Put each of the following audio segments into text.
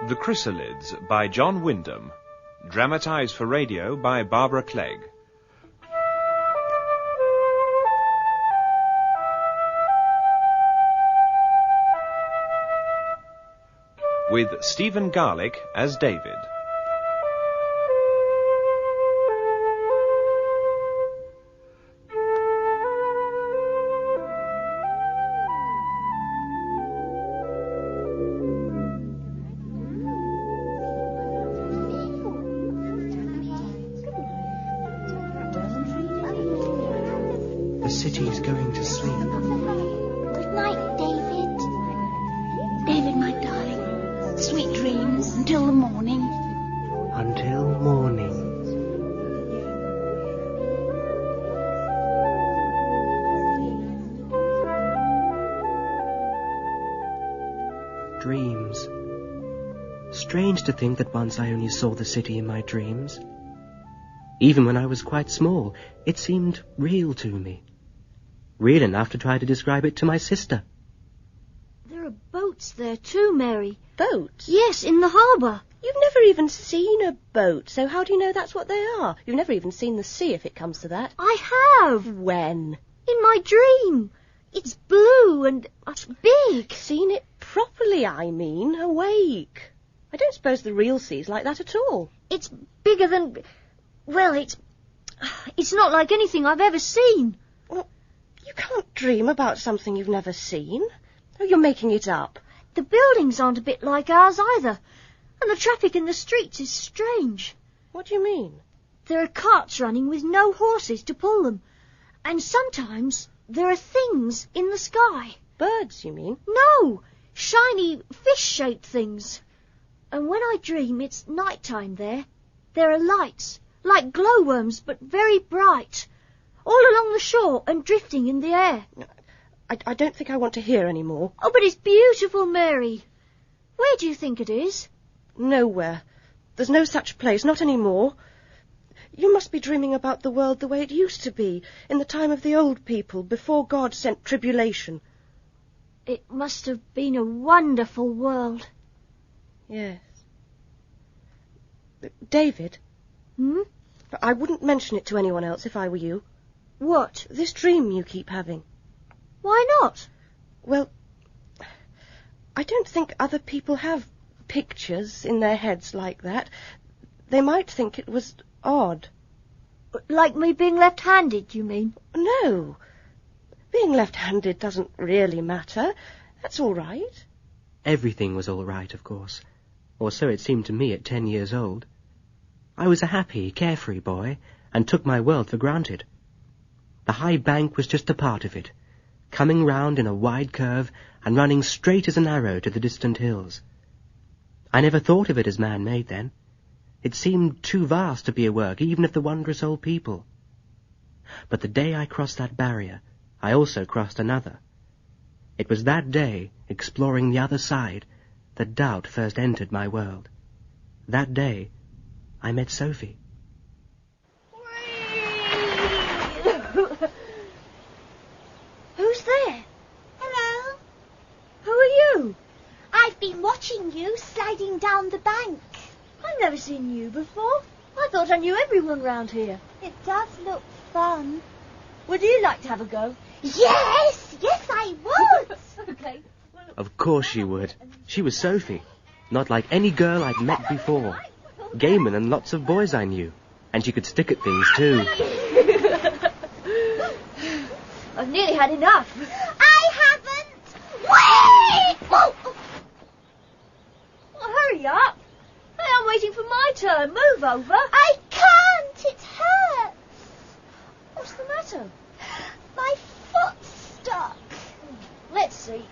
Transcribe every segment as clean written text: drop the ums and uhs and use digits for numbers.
The Chrysalids by John Wyndham. Dramatised for radio by Barbara Clegg. With Stephen Garlick as David. The city is going to sleep. Good night, David. David, my darling. Sweet dreams until the morning. Until morning. Dreams. Strange to think that once I only saw the city in my dreams. Even when I was quite small, it seemed real to me. Real enough to try to describe it to my sister. There are boats there too, Mary. Boats? Yes, in the harbour. You've never even seen a boat, so how do you know that's what they are? You've never even seen the sea, if it comes to that. I have. When? In my dream. It's blue and big. Seen it properly, I mean, awake. I don't suppose the real sea's like that at all. It's bigger than... Well, it's not like anything I've ever seen. Well, you can't dream about something you've never seen. Oh, you're making it up. The buildings aren't a bit like ours either. And the traffic in the streets is strange. What do you mean? There are carts running with no horses to pull them. And sometimes there are things in the sky. Birds, you mean? No, shiny fish-shaped things. And when I dream, it's night-time there. There are lights, like glowworms, but very bright, all along the shore and drifting in the air. I don't think I want to hear any more. Oh, but it's beautiful, Mary. Where do you think it is? Nowhere. There's no such place, not any more. You must be dreaming about the world the way it used to be, in the time of the old people, before God sent tribulation. It must have been a wonderful world. Yes. David? I wouldn't mention it to anyone else if I were you. What? This dream you keep having. Why not? Well, I don't think other people have pictures in their heads like that. They might think it was odd. Like me being left-handed, you mean? No. Being left-handed doesn't really matter. That's all right. Everything was all right, of course. Or so it seemed to me at 10 years old. I was a happy, carefree boy, and took my world for granted. The high bank was just a part of it, coming round in a wide curve and running straight as an arrow to the distant hills. I never thought of it as man-made then. It seemed too vast to be a work even of the wondrous old people. But the day I crossed that barrier, I also crossed another. It was that day, exploring the other side, that doubt first entered my world. That day, I met Sophie. Who's there? Hello. Who are you? I've been watching you sliding down the bank. I've never seen you before. I thought I knew everyone round here. It does look fun. Would you like to have a go? Yes, I would. Okay. Of course she would. She was Sophie, not like any girl I'd met before. Gamer and lots of boys I knew, and she could stick at things too. I've nearly had enough. I haven't. Wait! Oh. Well, hurry up. Hey, I'm waiting for my turn. Move over. I can't. It hurts. What's the matter? My foot's stuck. Let's see.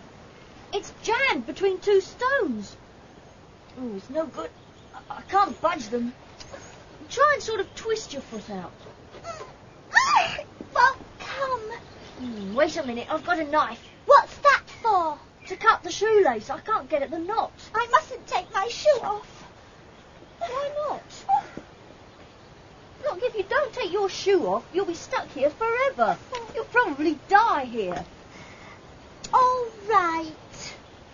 It's jammed between two stones. Oh, it's no good. I can't budge them. Try and sort of twist your foot out. Well, come. Wait a minute, I've got a knife. What's that for? To cut the shoelace. I can't get at the knot. I mustn't take my shoe off. Why not? Look, if you don't take your shoe off, you'll be stuck here forever. You'll probably die here. All right.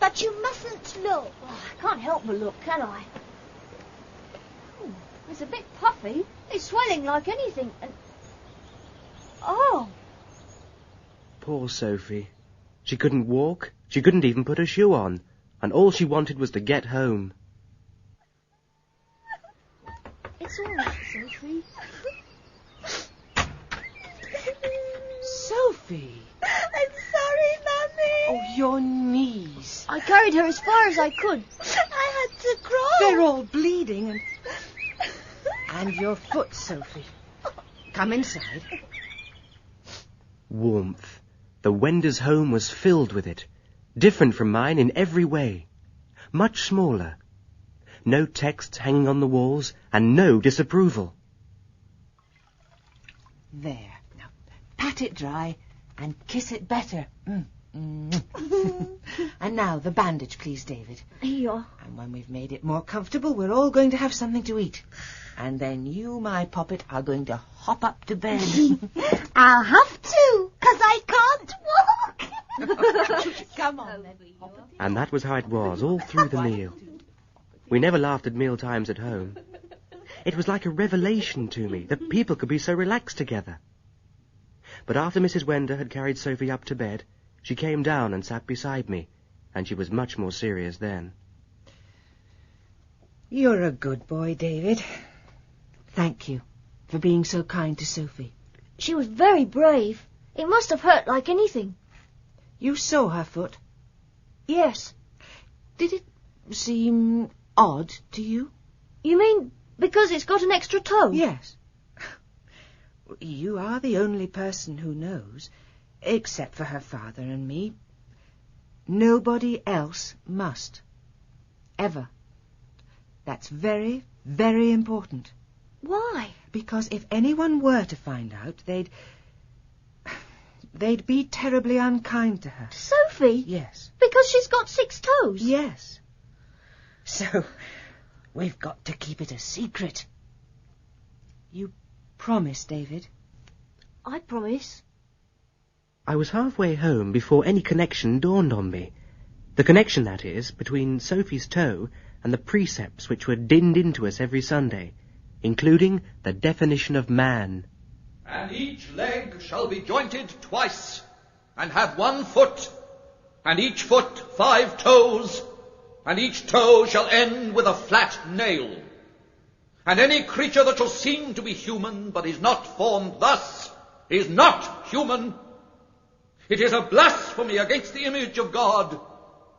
But you mustn't look. Oh, I can't help but look, can I? Oh, it's a bit puffy. It's swelling like anything, and... Oh! Poor Sophie. She couldn't walk, she couldn't even put her shoe on, and all she wanted was to get home. It's all right, Sophie. Sophie! I'm sorry, Mummy. Oh, your knees. I carried her as far as I could. I had to crawl. They're all bleeding and your foot, Sophie. Come inside. Warmth. The Wenders' home was filled with it, different from mine in every way. Much smaller. No texts hanging on the walls, and no disapproval. There. Now, pat it dry and kiss it better. And now, the bandage, please, David. Here. And when we've made it more comfortable, we're all going to have something to eat. And then you, my poppet, are going to hop up to bed. I'll have to, 'cause I can't walk. Come on, then. And that was how it was all through the meal. We never laughed at meal times at home. It was like a revelation to me that people could be so relaxed together. But after Mrs. Wender had carried Sophie up to bed, she came down and sat beside me, and she was much more serious then. You're a good boy, David. Thank you for being so kind to Sophie. She was very brave. It must have hurt like anything. You saw her foot. Yes. Did it seem odd to you? You mean because it's got an extra toe? Yes. You are the only person who knows, except for her father and me. Nobody else must. Ever. That's very, very important. Why? Because if anyone were to find out, they'd be terribly unkind to her. Sophie? Yes. Because she's got 6 toes? Yes. So, we've got to keep it a secret. You promise, David? I promise. I was halfway home before any connection dawned on me. The connection, that is, between Sophie's toe and the precepts which were dinned into us every Sunday, including the definition of man. And each leg shall be jointed twice, and have 1 foot, and each foot 5 toes, and each toe shall end with a flat nail. And any creature that shall seem to be human, but is not formed thus, is not human. It is a blasphemy against the image of God,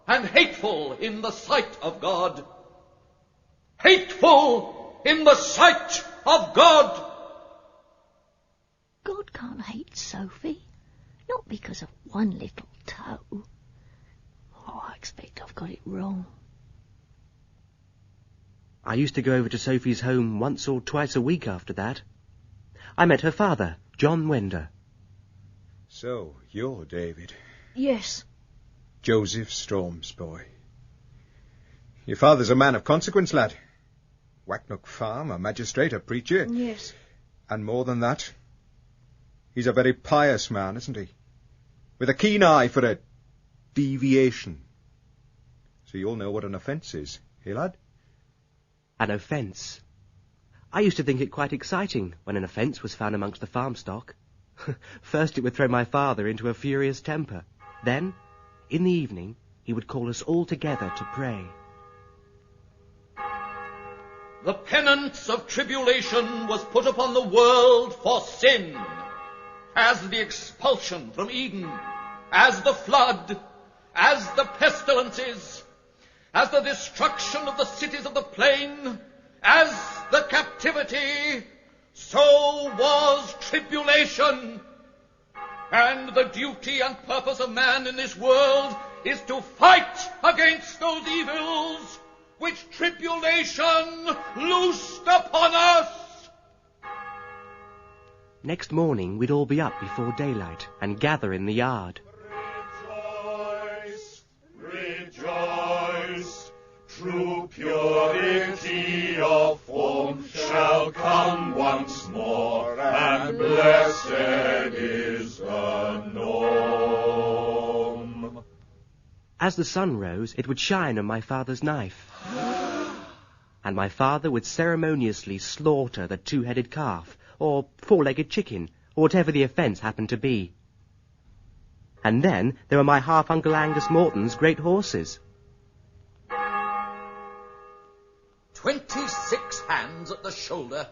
and hateful in the sight of God. Hateful in the sight of God. God can't hate Sophie. Not because of 1 little toe. Oh, I expect I've got it wrong. I used to go over to Sophie's home once or twice a week after that. I met her father, John Wender. So, you're David. Yes. Joseph Storm's boy. Your father's a man of consequence, lad. Wacknock Farm, a magistrate, a preacher. Yes. And more than that, he's a very pious man, isn't he? With a keen eye for a deviation. So you all know what an offence is, eh, lad? An offence. I used to think it quite exciting when an offence was found amongst the farm stock. First it would throw my father into a furious temper. Then, in the evening, he would call us all together to pray. The penance of tribulation was put upon the world for sin, as the expulsion from Eden, as the flood, as the pestilences, as the destruction of the cities of the plain, as the captivity, so was tribulation. And the duty and purpose of man in this world is to fight against those evils which tribulation loosed upon us. Next morning we'd all be up before daylight and gather in the yard. Rejoice, rejoice, true purity of form shall come once more, and blessed is the norm. As the sun rose, it would shine on my father's knife. And my father would ceremoniously slaughter the 2-headed calf, or 4-legged chicken, or whatever the offence happened to be. And then there were my half-Uncle Angus Morton's great horses. 26 hands at the shoulder.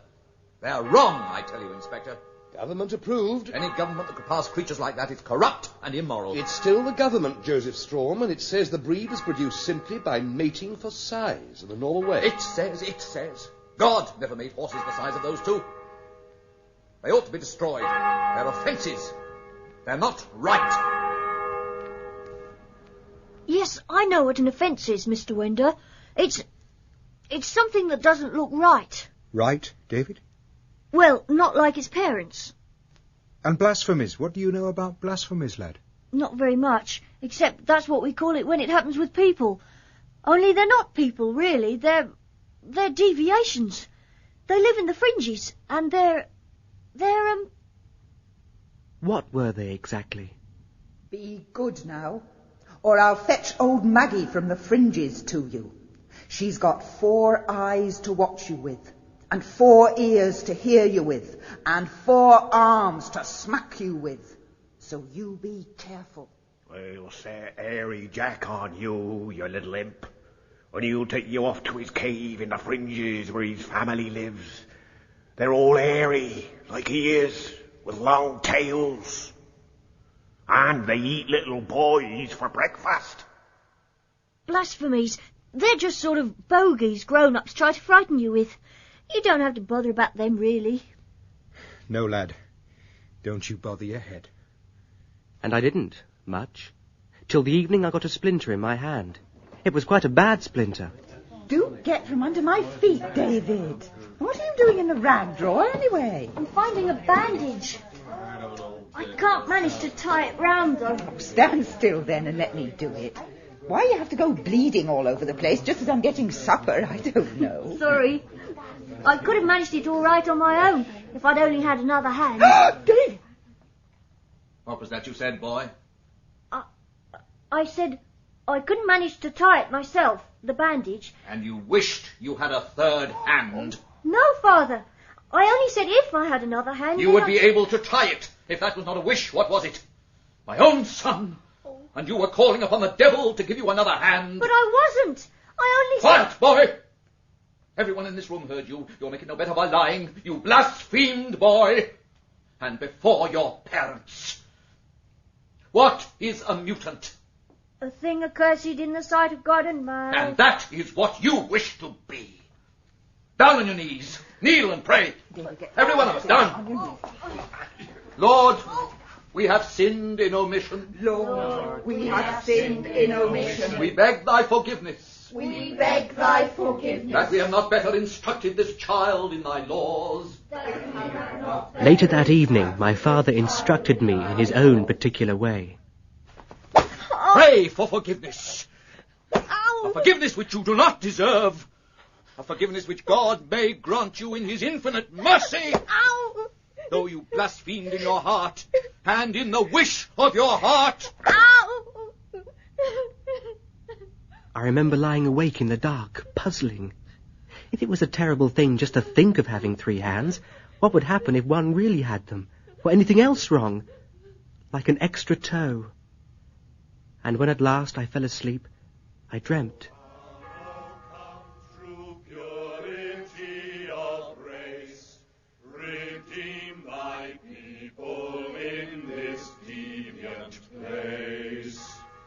They're wrong, I tell you, Inspector. Government approved. Any government that could pass creatures like that is corrupt and immoral. It's still the government, Joseph Strom, and it says the breed was produced simply by mating for size in the normal way. It says. God never made horses the size of those two. They ought to be destroyed. They're offences. They're not right. Yes, I know what an offence is, Mr. Wender. It's something that doesn't look right. Right, David? Well, not like its parents. And blasphemies. What do you know about blasphemies, lad? Not very much, except that's what we call it when it happens with people. Only they're not people, really. They're deviations. They live in the fringes, and they're What were they exactly? Be good now, or I'll fetch old Maggie from the fringes to you. She's got 4 eyes to watch you with, and 4 ears to hear you with, and 4 arms to smack you with. So you be careful. We'll set Airy Jack on you, you little imp, and he'll take you off to his cave in the fringes where his family lives. They're all hairy, like he is, with long tails. And they eat little boys for breakfast. blasphemies. They're just sort of bogies grown-ups try to frighten you with. You don't have to bother about them, really. No, lad. Don't you bother your head. And I didn't, much. Till the evening I got a splinter in my hand. It was quite a bad splinter. Do get from under my feet, David. What are you doing in the rag drawer, anyway? I'm finding a bandage. I can't manage to tie it round, though. Stand still, then, and let me do it. Why you have to go bleeding all over the place just as I'm getting supper, I don't know. Sorry. I could have managed it all right on my own if I'd only had another hand. David! What was that you said, boy? I said I couldn't manage to tie it myself, the bandage. And you wished you had a third hand. No, Father. I only said if I had another hand. You would be able to tie it. If that was not a wish, what was it? My own son. And you were calling upon the devil to give you another hand. But I wasn't. I only Quiet, said... boy! Everyone in this room heard you. You'll make it no better by lying. You blasphemed, boy. And before your parents. What is a mutant? A thing accursed in the sight of God and man. And that is what you wish to be. Down on your knees. Kneel and pray. Every one of us, down. Lord, we have sinned in omission. Lord, we have sinned in omission. We beg thy forgiveness. We beg thy forgiveness. That we have not better instructed this child in thy laws. Later that evening, my father instructed me in his own particular way. Pray for forgiveness. Ow. A forgiveness which you do not deserve. A forgiveness which God may grant you in his infinite mercy. Ow! Though you blasphemed in your heart, and in the wish of your heart. Ow! I remember lying awake in the dark, puzzling. If it was a terrible thing just to think of having 3 hands, what would happen if one really had them? Or anything else wrong? Like an extra toe. And when at last I fell asleep, I dreamt.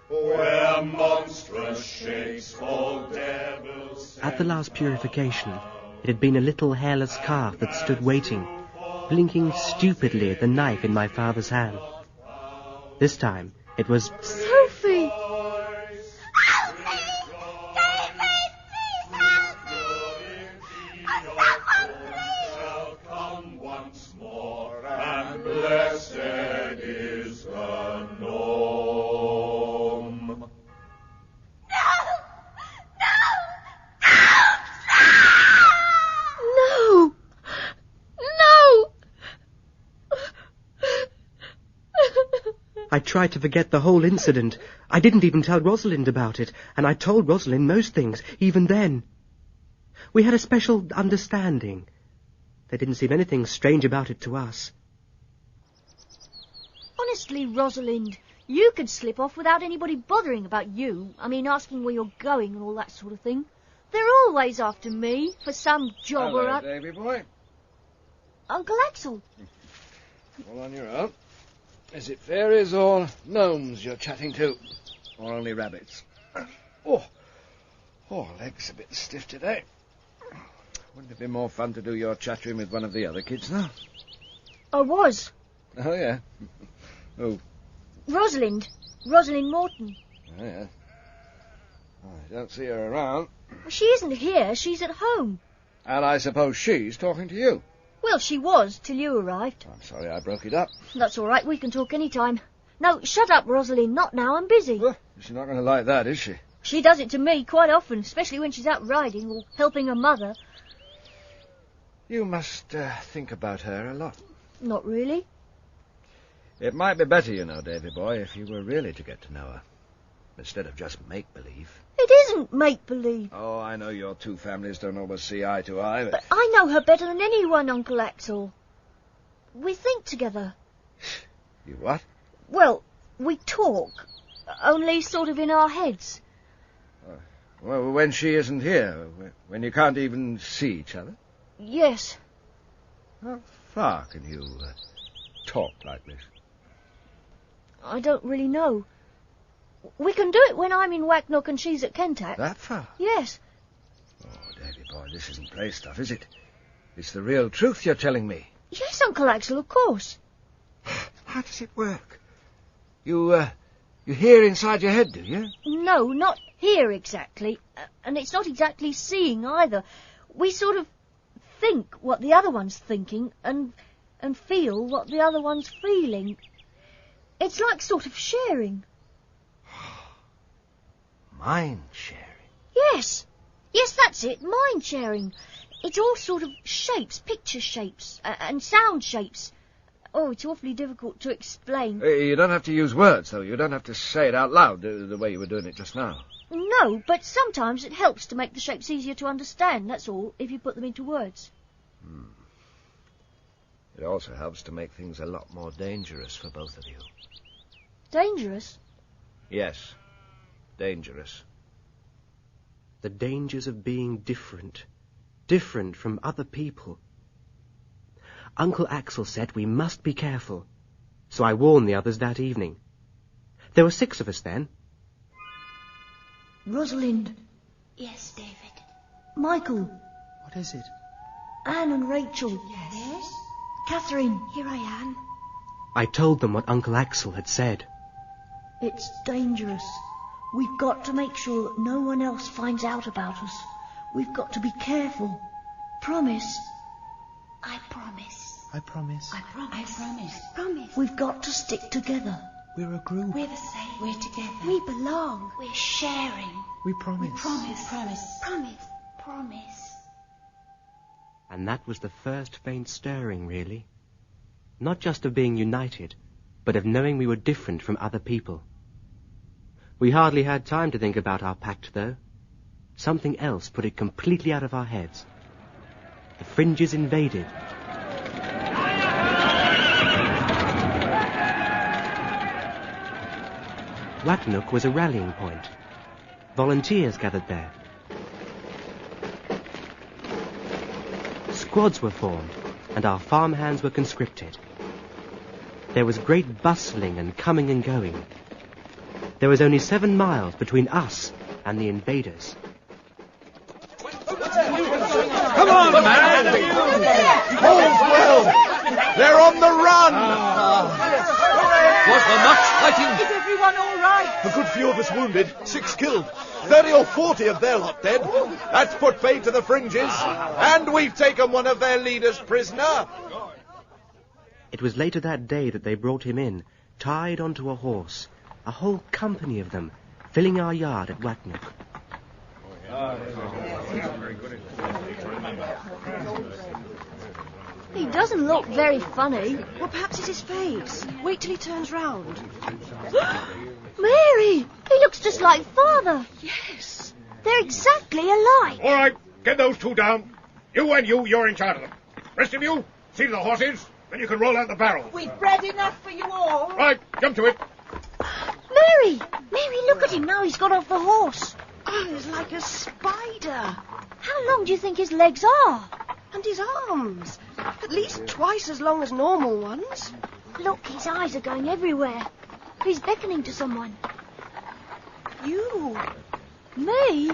Where monstrous shapes fall devils. At the last purification, it had been a little hairless calf that stood waiting, blinking stupidly at the knife in my father's hand. This time, it was... Sophie! Help me! David, please help me! Someone, please! Shall come once more, and blessed is the norm. No! No! I tried to forget the whole incident. I didn't even tell Rosalind about it, and I told Rosalind most things, even then. We had a special understanding. There didn't seem anything strange about it to us. Honestly, Rosalind, you could slip off without anybody bothering about you. I mean, asking where you're going and all that sort of thing. They're always after me for some job or other. Davy boy. Uncle Axel. All on your own. Is it fairies or gnomes you're chatting to? Or only rabbits? Oh, legs a bit stiff today. Wouldn't it be more fun to do your chattering with one of the other kids now? I was. Oh, yeah. Who? Rosalind Morton. Oh, yeah. I don't see her around. She isn't here. She's at home. And I suppose she's talking to you. Well, she was, till you arrived. I'm sorry I broke it up. That's all right. We can talk any time. No, shut up, Rosalind. Not now. I'm busy. Well, she's not going to like that, is she? She does it to me quite often, especially when she's out riding or helping her mother. You must think about her a lot. Not really. It might be better, you know, Davy boy, if you were really to get to know her, instead of just make-believe. It isn't make-believe. Oh, I know your two families don't always see eye to eye, But I know her better than anyone, Uncle Axel. We think together. You what? Well, we talk, only sort of in our heads. Well, when she isn't here, when you can't even see each other? Yes. How far can you talk like this? I don't really know. We can do it when I'm in Wacknock and she's at Kentak. That far? Yes. Oh, Davy boy, this isn't play stuff, is it? It's the real truth you're telling me. Yes, Uncle Axel, of course. How does it work? You hear inside your head, do you? No, not here exactly. And it's not exactly seeing either. We sort of think what the other one's thinking and feel what the other one's feeling. It's like sort of sharing. Mind sharing? Yes. Yes, that's it, mind sharing. It's all sort of shapes, picture shapes, and sound shapes. Oh, it's awfully difficult to explain. You don't have to use words, though. You don't have to say it out loud the way you were doing it just now. No, but sometimes it helps to make the shapes easier to understand, that's all, if you put them into words. It also helps to make things a lot more dangerous for both of you. Dangerous? Yes, dangerous. The dangers of being different. Different from other people. Uncle Axel said we must be careful, so I warned the others that evening. There were 6 of us then. Rosalind. Yes, David. Michael. What is it? Anne and Rachel. Yes? Catherine. Here I am. I told them what Uncle Axel had said. It's dangerous. We've got to make sure that no one else finds out about us. We've got to be careful. Promise. I promise. I promise. I promise. Promise. We've got to stick together. We're a group. We're the same. We're together. We belong. We're sharing. We promise. We promise. Promise. Promise. And that was the first faint stirring, really. Not just of being united, but of knowing we were different from other people. We hardly had time to think about our pact, though. Something else put it completely out of our heads. The Fringes invaded. Wacknock was a rallying point. Volunteers gathered there. Squads were formed, and our farmhands were conscripted. There was great bustling and coming and going. There was only 7 miles between us and the invaders. Come on, man! All's well! They're on the run! Was there much fighting? Is everyone all right? A good few of us wounded, 6 killed. 30 or 40 of their lot dead. That's put paid to the Fringes. And we've taken one of their leaders prisoner. It was later that day that they brought him in, tied onto a horse. A whole company of them, filling our yard at Wacknock. He doesn't look very funny. Well, perhaps it's his face. Wait till he turns round. Mary! He looks just like Father. Yes. They're exactly alike. All right, get those two down. You and you're in charge of them. Rest of you, see to the horses, then you can roll out the barrel. We've bread enough for you all. Right, jump to it. Mary! Mary, look at him now he's got off the horse. Oh, he's like a spider. How long do you think his legs are? And his arms. At least twice as long as normal ones. Look, his eyes are going everywhere. He's beckoning to someone. You. Me?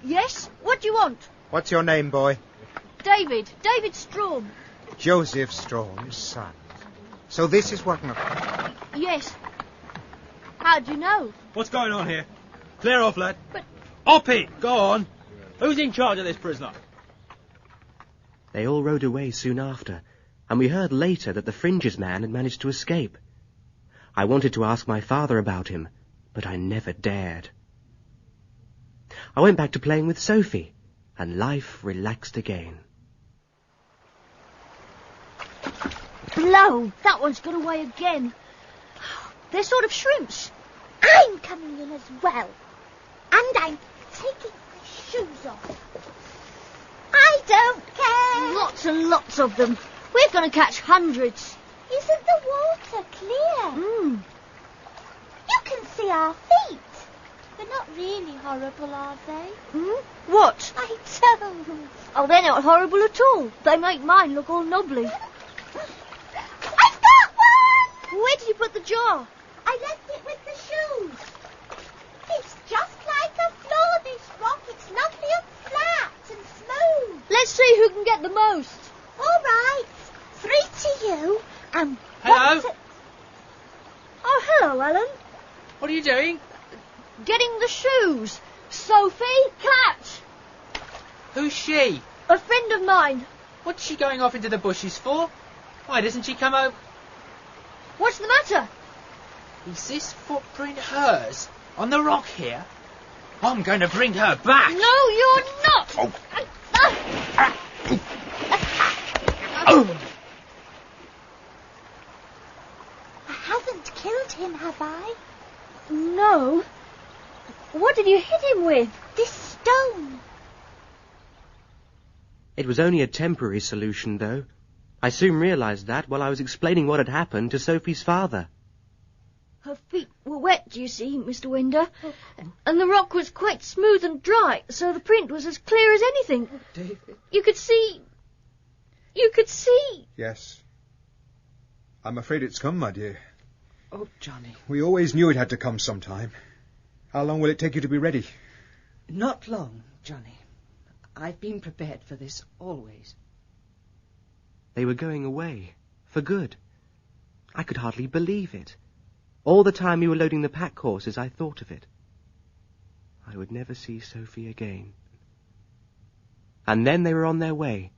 Yes? What do you want? What's your name, boy? David. David Strom. Joseph Strom's son. So this is what... Yes. How do you know? What's going on here? Clear off, lad. But... Up it! Go on. Who's in charge of this prisoner? They all rode away soon after, and we heard later that the Fringes man had managed to escape. I wanted to ask my father about him, but I never dared. I went back to playing with Sophie, and life relaxed again. Blow! That one's got away again. They're sort of shrimps. I'm coming in as well. And I'm taking my shoes off. I don't care. Lots and lots of them. We're going to catch hundreds. Isn't the water clear? You can see our feet. They're not really horrible, are they? What? I don't. Oh, they're not horrible at all. They make mine look all knobbly. I've got one! Where did you put the jar? I left it with the shoes. It's just like a floor, this rock. It's lovely and flat and smooth. Let's see who can get the most. All right. 3 to you and Hello? 1 to... Oh, hello, Alan. What are you doing? Getting the shoes. Sophie, catch. Who's she? A friend of mine. What's she going off into the bushes for? Why doesn't she come home? What's the matter? Is this footprint hers? On the rock here? I'm going to bring her back. No, you're not. Oh. I haven't killed him, have I? No. What did you hit him with? This stone. It was only a temporary solution, though. I soon realised that while I was explaining what had happened to Sophie's father. Her feet were wet, you see, Mr. Winder. And the rock was quite smooth and dry, so the print was as clear as anything. Oh, David. You could see... Yes. I'm afraid it's come, my dear. Oh, Johnny. We always knew it had to come sometime. How long will it take you to be ready? Not long, Johnny. I've been prepared for this always. They were going away, for good. I could hardly believe it. All the time we were loading the pack horses, I thought of it. I would never see Sophie again. And then they were on their way.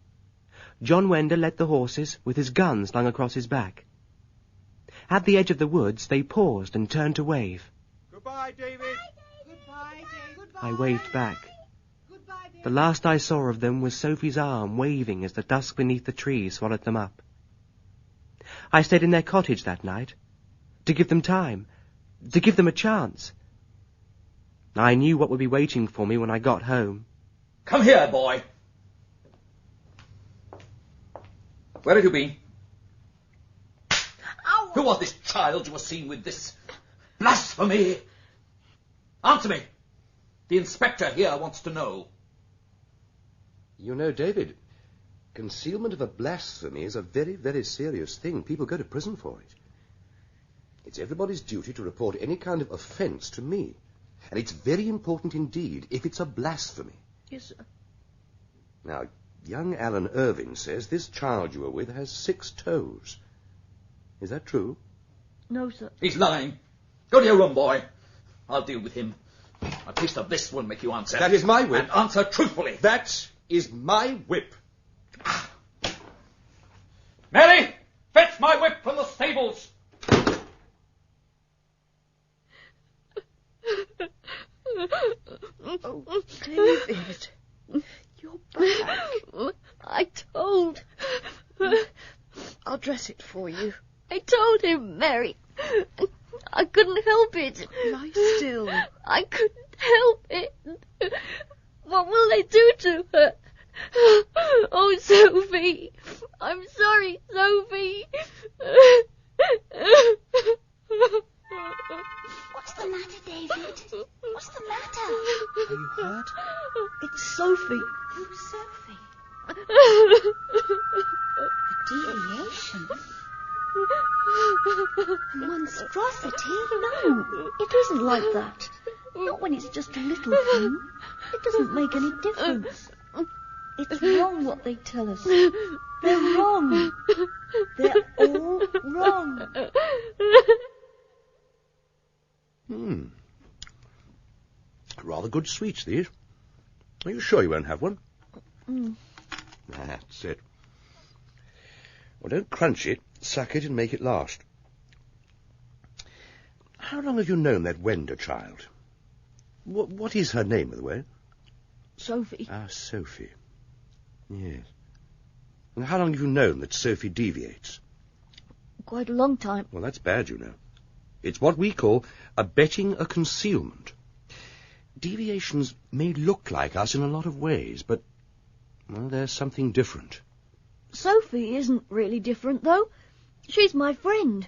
John Wender led the horses, with his gun slung across his back. At the edge of the woods, they paused and turned to wave. Goodbye, David. Goodbye, David. Goodbye. I waved back. Goodbye, David. The last I saw of them was Sophie's arm waving as the dusk beneath the trees swallowed them up. I stayed in their cottage that night, to give them time, to give them a chance. I knew what would be waiting for me when I got home. Come here, boy. Where have you been? Ow. Who was this child you were seen with? This blasphemy? Answer me. The inspector here wants to know. You know, David, concealment of a blasphemy is a very, very serious thing. People go to prison for it. It's everybody's duty to report any kind of offence to me. And it's very important indeed if it's a blasphemy. Yes, sir. Now, young Alan Irving says this child you were with has 6 toes. Is that true? No, sir. He's lying. Go to your room, boy. I'll deal with him. A taste of this will make you answer. That is my whip. And answer truthfully. That is my whip. Mary, fetch my whip from the stables. Oh, David. You're back. I told... I'll dress it for you. I told him, Mary. I couldn't help it. Lie still. I couldn't help it. What will they do to her? Oh, Sophie. I'm sorry, Sophie. What's the matter, David? What's the matter? Are you hurt? It's Sophie. Who's Sophie? A deviation? A monstrosity? No, it isn't like that. Not when it's just a little thing. It doesn't make any difference. It's wrong what they tell us. They're wrong. They're all wrong. Rather good sweets, these. Are you sure you won't have one? That's it. Well, don't crunch it. Suck it and make it last. How long have you known that Wender child? What is her name, by the way? Sophie. Ah, Sophie. Yes. And how long have you known that Sophie deviates? Quite a long time. Well, that's bad, you know. It's what we call abetting a concealment. Deviations may look like us in a lot of ways, but, well, there's something different. Sophie isn't really different, though. She's my friend.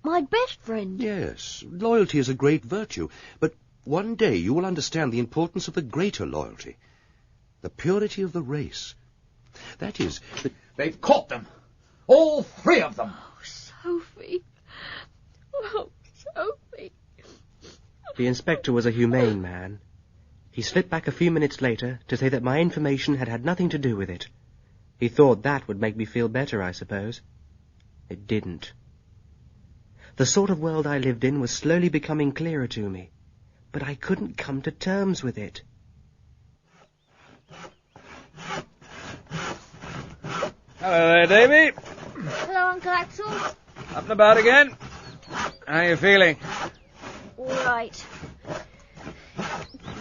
My best friend. Yes, loyalty is a great virtue, but one day you will understand the importance of the greater loyalty, the purity of the race. That is, that... They've caught them. All three of them. Oh, Sophie. Oh, Sophie. The inspector was a humane man. He slipped back a few minutes later to say that my information had had nothing to do with it. He thought that would make me feel better, I suppose. It didn't. The sort of world I lived in was slowly becoming clearer to me, but I couldn't come to terms with it. Hello there, Davy. Hello, Uncle Axel. Up and about again? How are you feeling? All right.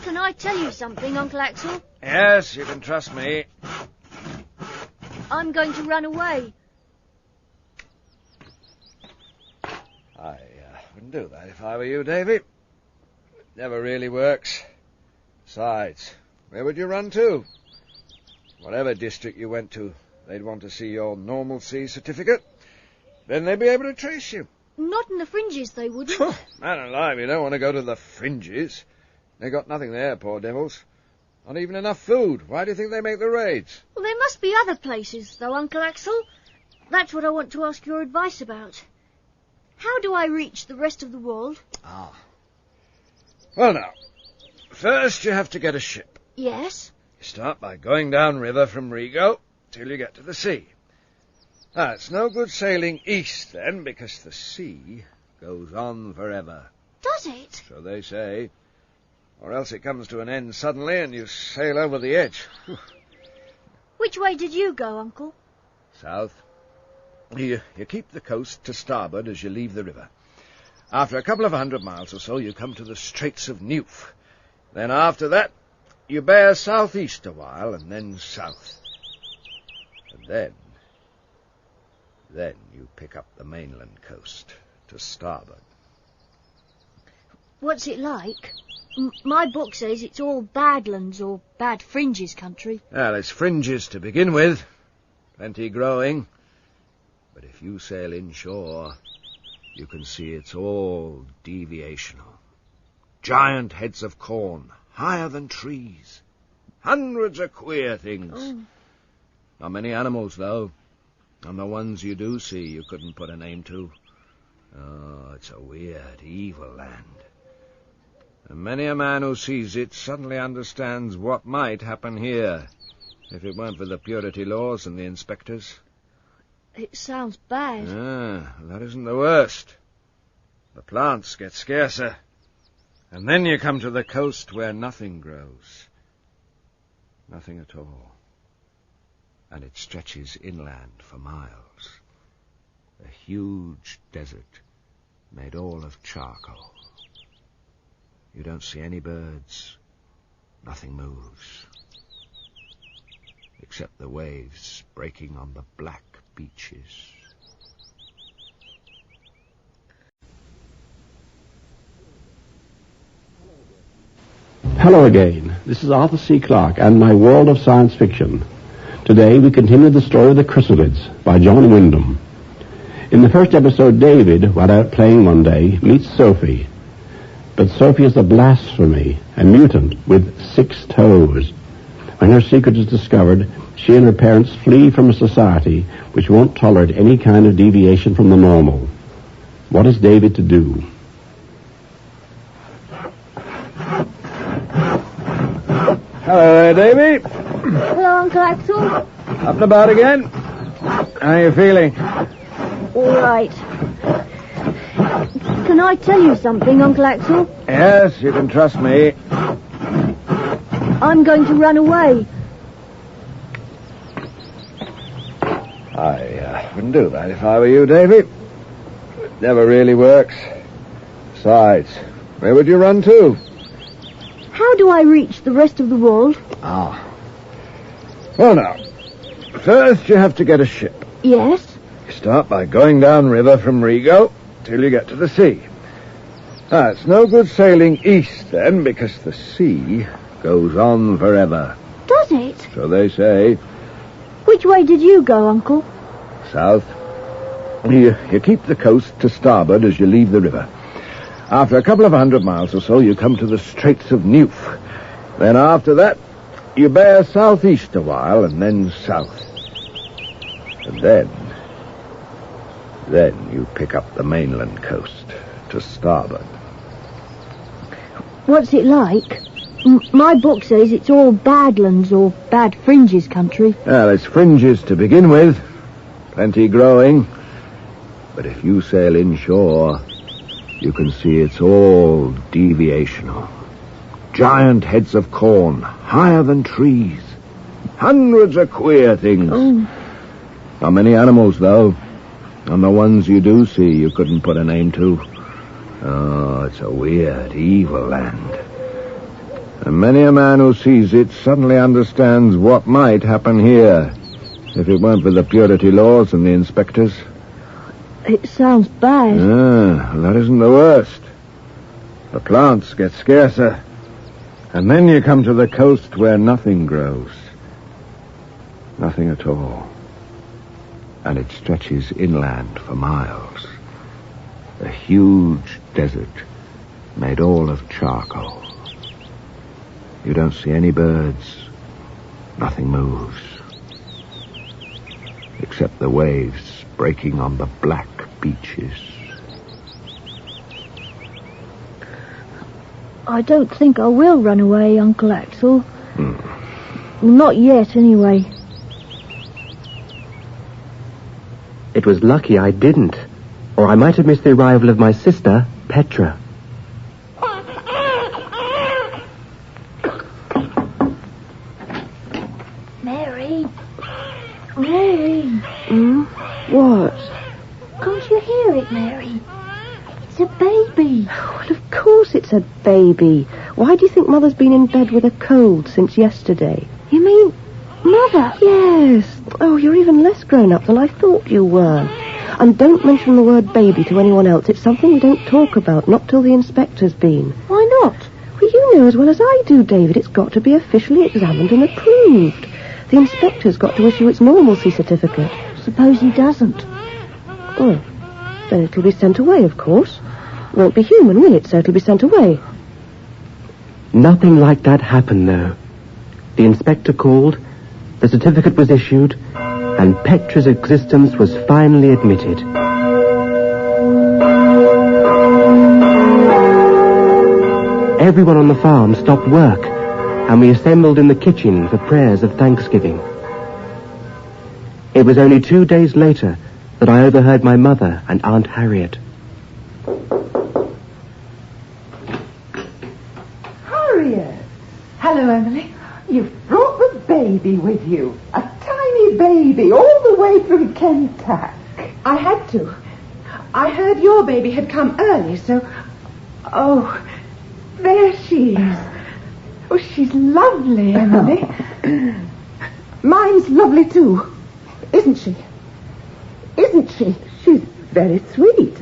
Can I tell you something, Uncle Axel? Yes, you can trust me. I'm going to run away. I wouldn't do that if I were you, Davy. It never really works. Besides, where would you run to? Whatever district you went to, they'd want to see your normalcy certificate. Then they'd be able to trace you. Not in the fringes, they wouldn't. Man alive, you don't want to go to the fringes. They got nothing there, poor devils. Not even enough food. Why do you think they make the raids? Well, there must be other places, though, Uncle Axel. That's what I want to ask your advice about. How do I reach the rest of the world? Ah. Well, now, first you have to get a ship. Yes? You start by going down river from Rigo till you get to the sea. Now, it's no good sailing east, then, because the sea goes on forever. Does it? So they say. Or else it comes to an end suddenly and you sail over the edge. Which way did you go, Uncle? South. You keep the coast to starboard as you leave the river. After a couple of 100 miles or so, you come to the Straits of Neuf. Then after that, you bear southeast a while and then south. And then you pick up the mainland coast to starboard. What's it like? My book says it's all badlands or bad fringes country. Well, it's fringes to begin with. Plenty growing. But if you sail inshore, you can see it's all deviational. Giant heads of corn, higher than trees. Hundreds of queer things. Oh. Not many animals, though. And the ones you do see, you couldn't put a name to. Oh, it's a weird, evil land. And many a man who sees it suddenly understands what might happen here if it weren't for the purity laws and the inspectors. It sounds bad. Ah, that isn't the worst. The plants get scarcer. And then you come to the coast where nothing grows. Nothing at all. And it stretches inland for miles. A huge desert made all of charcoal. You don't see any birds. Nothing moves. except the waves breaking on the black beaches. Hello again. This is Arthur C. Clarke and my world of science fiction. Today we continue the story of the Chrysalids by John Wyndham. In the first episode, David, while out playing one day, meets Sophie. But Sophie is a blasphemy, a mutant with 6 toes. When her secret is discovered, she and her parents flee from a society which won't tolerate any kind of deviation from the normal. What is David to do? Hello there, Davy. Hello, Uncle Axel. Up and about again? How are you feeling? All right. Can I tell you something, Uncle Axel? Yes, you can trust me. I'm going to run away. I wouldn't do that if I were you, Davy. It never really works. Besides, where would you run to? How do I reach the rest of the world? Well, now, first you have to get a ship. Yes. You start by going downriver from Rigo till you get to the sea. It's no good sailing east then, because the sea goes on forever. Does it? So they say. Which way did you go, Uncle? South. You keep the coast to starboard as you leave the river. After a couple of 100 miles or so, you come to the Straits of Neuf. Then after that, you bear southeast a while, and then south. And then you pick up the mainland coast to starboard. What's it like? My book says it's all badlands or bad fringes country. Well, it's fringes to begin with. Plenty growing. But if you sail inshore, you can see it's all deviational. Giant heads of corn, higher than trees. Hundreds of queer things. Oh. Not many animals, though. And the ones you do see, you couldn't put a name to. Oh, it's a weird, evil land. And many a man who sees it suddenly understands what might happen here if it weren't for the purity laws and the inspectors. It sounds bad. That isn't the worst. The plants get scarcer. And then you come to the coast where nothing grows. Nothing at all. And it stretches inland for miles. A huge desert made all of charcoal. You don't see any birds. Nothing moves. Except the waves breaking on the black beaches. I don't think I will run away, Uncle Axel. Not yet, anyway. It was lucky I didn't, or I might have missed the arrival of my sister, Petra. Mary? Mary? What? Can't you hear it, Mary? It's a baby. Well, of course it's a baby. Why do you think Mother's been in bed with a cold since yesterday? You mean Mother? Yes. Oh, you're even less grown up than I thought you were. And don't mention the word baby to anyone else. It's something we don't talk about, not till the inspector's been. Why not? Well, you know as well as I do, David, it's got to be officially examined and approved. The inspector's got to issue its normalcy certificate. Suppose he doesn't? Well, then it'll be sent away, of course. Won't be human, will it? So it'll be sent away. Nothing like that happened, though. The inspector called, the certificate was issued, and Petra's existence was finally admitted. Everyone on the farm stopped work, and we assembled in the kitchen for prayers of thanksgiving. It was only 2 days later that I overheard my mother and Aunt Harriet. Harriet! Hello, Emily. You've brought the baby with you. A tiny baby, all the way from Kentucky. I had to. I heard your baby had come early, so... Oh, there she is. Oh, she's lovely, Emily. Mine's lovely too, isn't she? Isn't she? She's very sweet.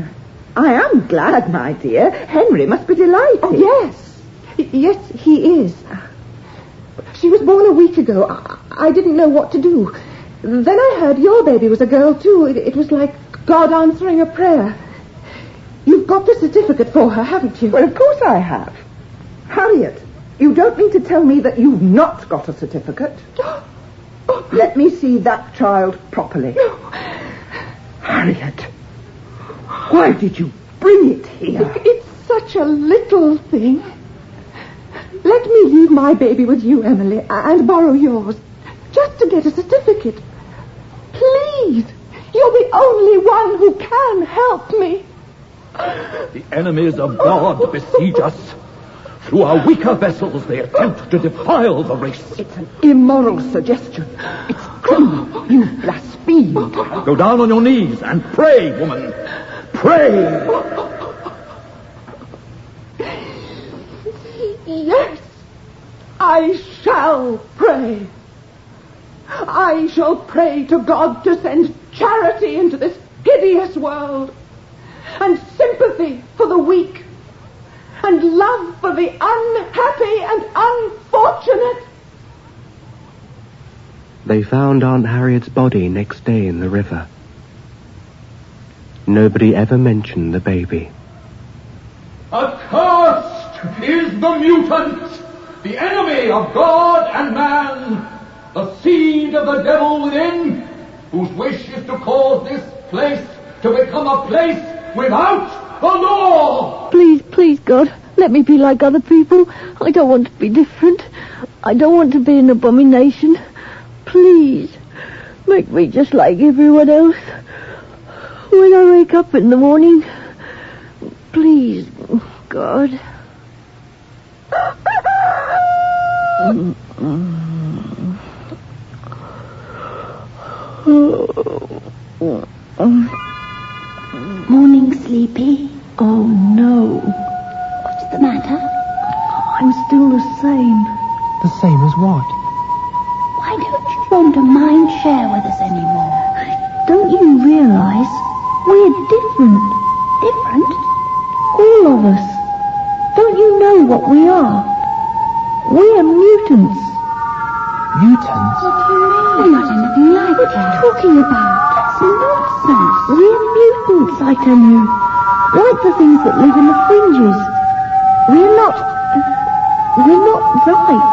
I am glad, my dear. Henry must be delighted. Oh, yes. Yes, he is. She was born a week ago. I didn't know what to do. Then I heard your baby was a girl too. It was like God answering a prayer. You've got the certificate for her, haven't you? Well, of course I have. Harriet, you don't mean to tell me that you've not got a certificate? Let me see that child properly. Harriet, why did you bring it here? It's such a little thing. Let me leave my baby with you, Emily, and borrow yours, just to get a certificate. Please, you're the only one who can help me. The enemies of God besiege us. Through our weaker vessels, they attempt to defile the race. It's an immoral suggestion. It's criminal. You've blasphemed. Go down on your knees and pray, woman. Pray! Yes, I shall pray. I shall pray to God to send charity into this hideous world, and sympathy for the weak, and love for the unhappy and unfortunate. They found Aunt Harriet's body next day in the river. Nobody ever mentioned the baby. Accursed is the mutant, the enemy of God and man, the seed of the devil within, whose wish is to cause this place to become a place without the law. Please, please, God, let me be like other people. I don't want to be different. I don't want to be an abomination. Please, make me just like everyone else. When I wake up in the morning, please, God. Morning, Sleepy. Oh, no. What's the matter? I'm still the same. The same as what? Why don't you want to mind share with us anymore? Don't you realize we're different? Different? All of us. Don't you know what we are? We're mutants. Mutants? What do you mean? We're not anything like What are you that. talking about? That's nonsense. We're mutants, I tell you. Like the things that live in the fringes. We're not right.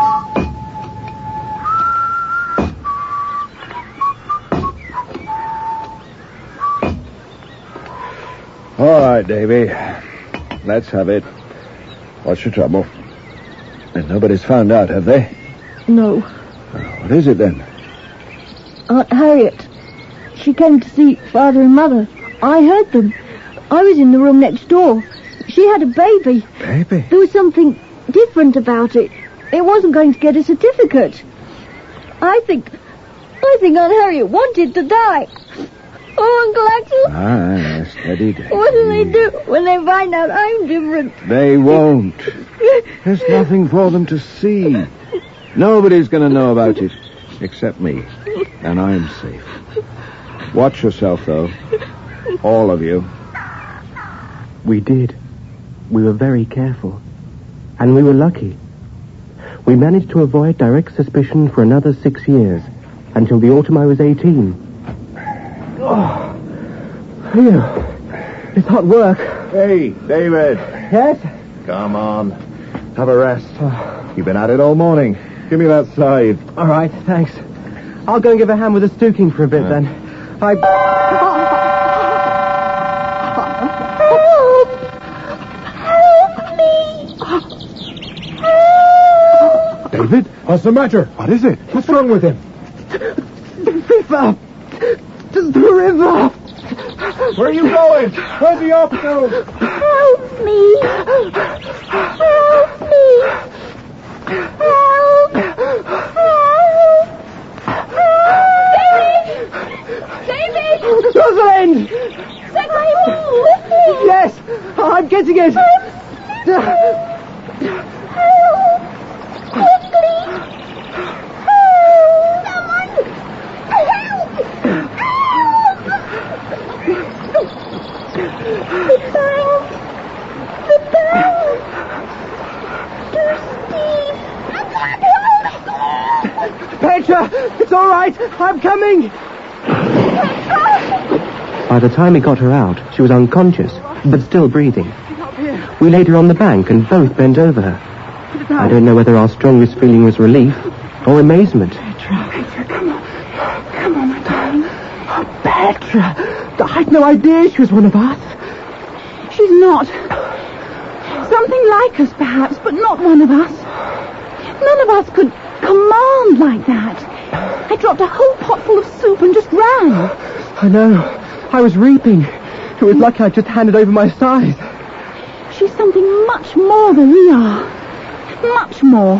All right, Davy. Let's have it. What's your trouble? And nobody's found out, have they? No. What is it, then? Aunt Harriet. She came to see Father and Mother. I heard them. I was in the room next door. She had a baby. Baby? There was something different about it. It wasn't going to get a certificate. I think Aunt Harriet wanted to die. Oh, Uncle Axel. Ah, steady, Davy. What do they do when they find out I'm different? They won't. There's nothing for them to see. Nobody's going to know about it, except me. And I'm safe. Watch yourself, though. All of you. We did. We were very careful. And we were lucky. We managed to avoid direct suspicion for another 6 years, until the autumn I was 18. Oh, phew. It's hot work. Hey, David. Yes? Come on. Have a rest. You've been at it all morning. Give me that scythe. All right, thanks. I'll go and give a hand with the stooking for a bit, then. Help! Help me! Help! David? What's the matter? What is it? What's wrong with him? River! The river! Where are you going? Where's the off to? Help me! Help me! Help! Help! David! Rosalind! David! Yes, I'm getting it. Help! Quickly! Help! Someone right. I'm coming. By the time we got her out, she was unconscious, but still breathing. We laid her on the bank and both bent over her. I don't know whether our strongest feeling was relief or amazement. Petra, come on. Come on, my darling. Oh, Petra. I'd no idea she was one of us. She's not. Something like us, perhaps, but not one of us. None of us could command like that. I dropped a whole pot full of soup and just ran. I know. I was reaping. It was lucky I just handed over my scythe. She's something much more than we are. Much more.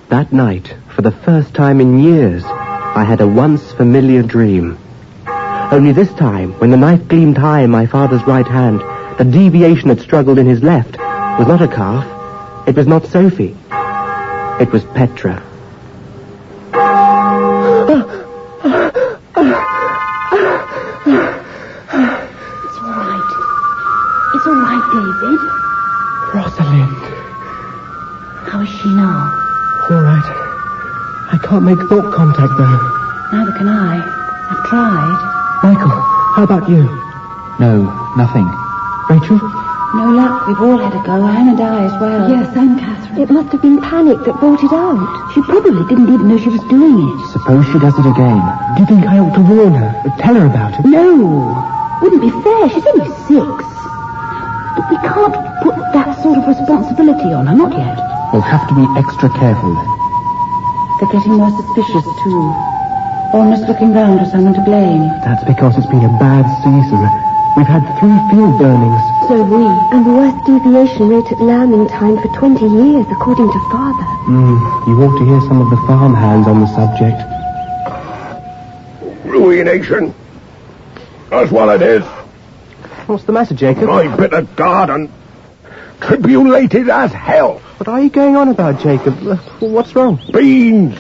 That night, for the first time in years, I had a once familiar dream. Only this time, when the knife gleamed high in my father's right hand, the deviation that struggled in his left was not a calf. It was not Sophie. It was Petra. It's all right, David. Rosalind. How is she now? All right. I can't make thought contact, though. Neither can I. I've tried. Michael, how about you? No, nothing. Rachel? No luck. We've all had a go. Anne and I as well. Yes, and Catherine. It must have been panic that brought it out. She probably didn't even know she was doing it. Suppose she does it again. Do you think I ought to warn her? Tell her about it? No. Wouldn't be fair. She's only 6. But we can't put that sort of responsibility on her. Not yet. We'll have to be extra careful. They're getting more suspicious, too. Almost looking round for someone to blame. That's because it's been a bad season. We've had 3 field burnings. So have we. And the worst deviation rate at lambing time for 20 years, according to Father. You ought to hear some of the farmhands on the subject. Ruination. That's what it is. What's the matter, Jacob? My bit of garden. Tribulated as hell. What are you going on about, Jacob? What's wrong? Beans.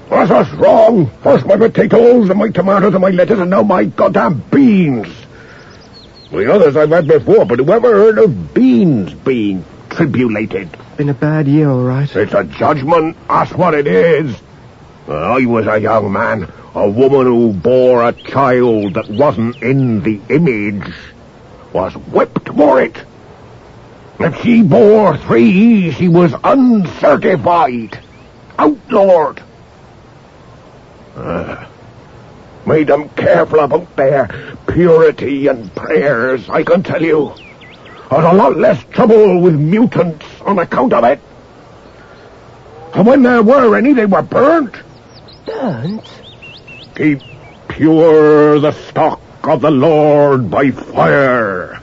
That's what's wrong. First my potatoes, and my tomatoes, and my lettuce, and now my goddamn beans. The others I've had before, but whoever heard of beans being tribulated? Been a bad year, all right. It's a judgment. That's what it is. I was a young man. A woman who bore a child that wasn't in the image was whipped for it. If she bore 3, she was uncertified. Outlawed. Made them careful about their purity and prayers, I can tell you. There's a lot less trouble with mutants on account of it. And when there were any, they were burnt. Burnt? Keep pure the stock of the Lord by fire.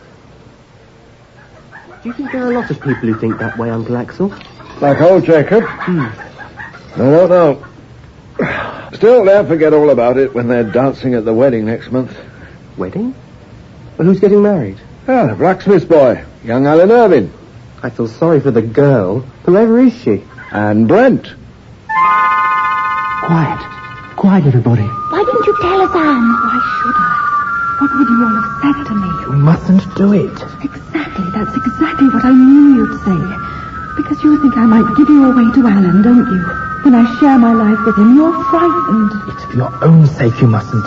Do you think there are a lot of people who think that way, Uncle Axel? Like old Jacob? I don't know. Still, they'll forget all about it when they're dancing at the wedding next month. Wedding? Well, who's getting married? The blacksmith's boy, young Alan Irving. I feel sorry for the girl. Whoever is she? And Brent. Quiet. Quiet, everybody. Why didn't you tell us, Anne? Why should I? What would you all have said to me? You mustn't do it. Exactly. That's exactly what I knew you'd say. Because you think I might give you away to Alan, don't you? When I share my life with him, you're frightened. It's for your own sake you mustn't.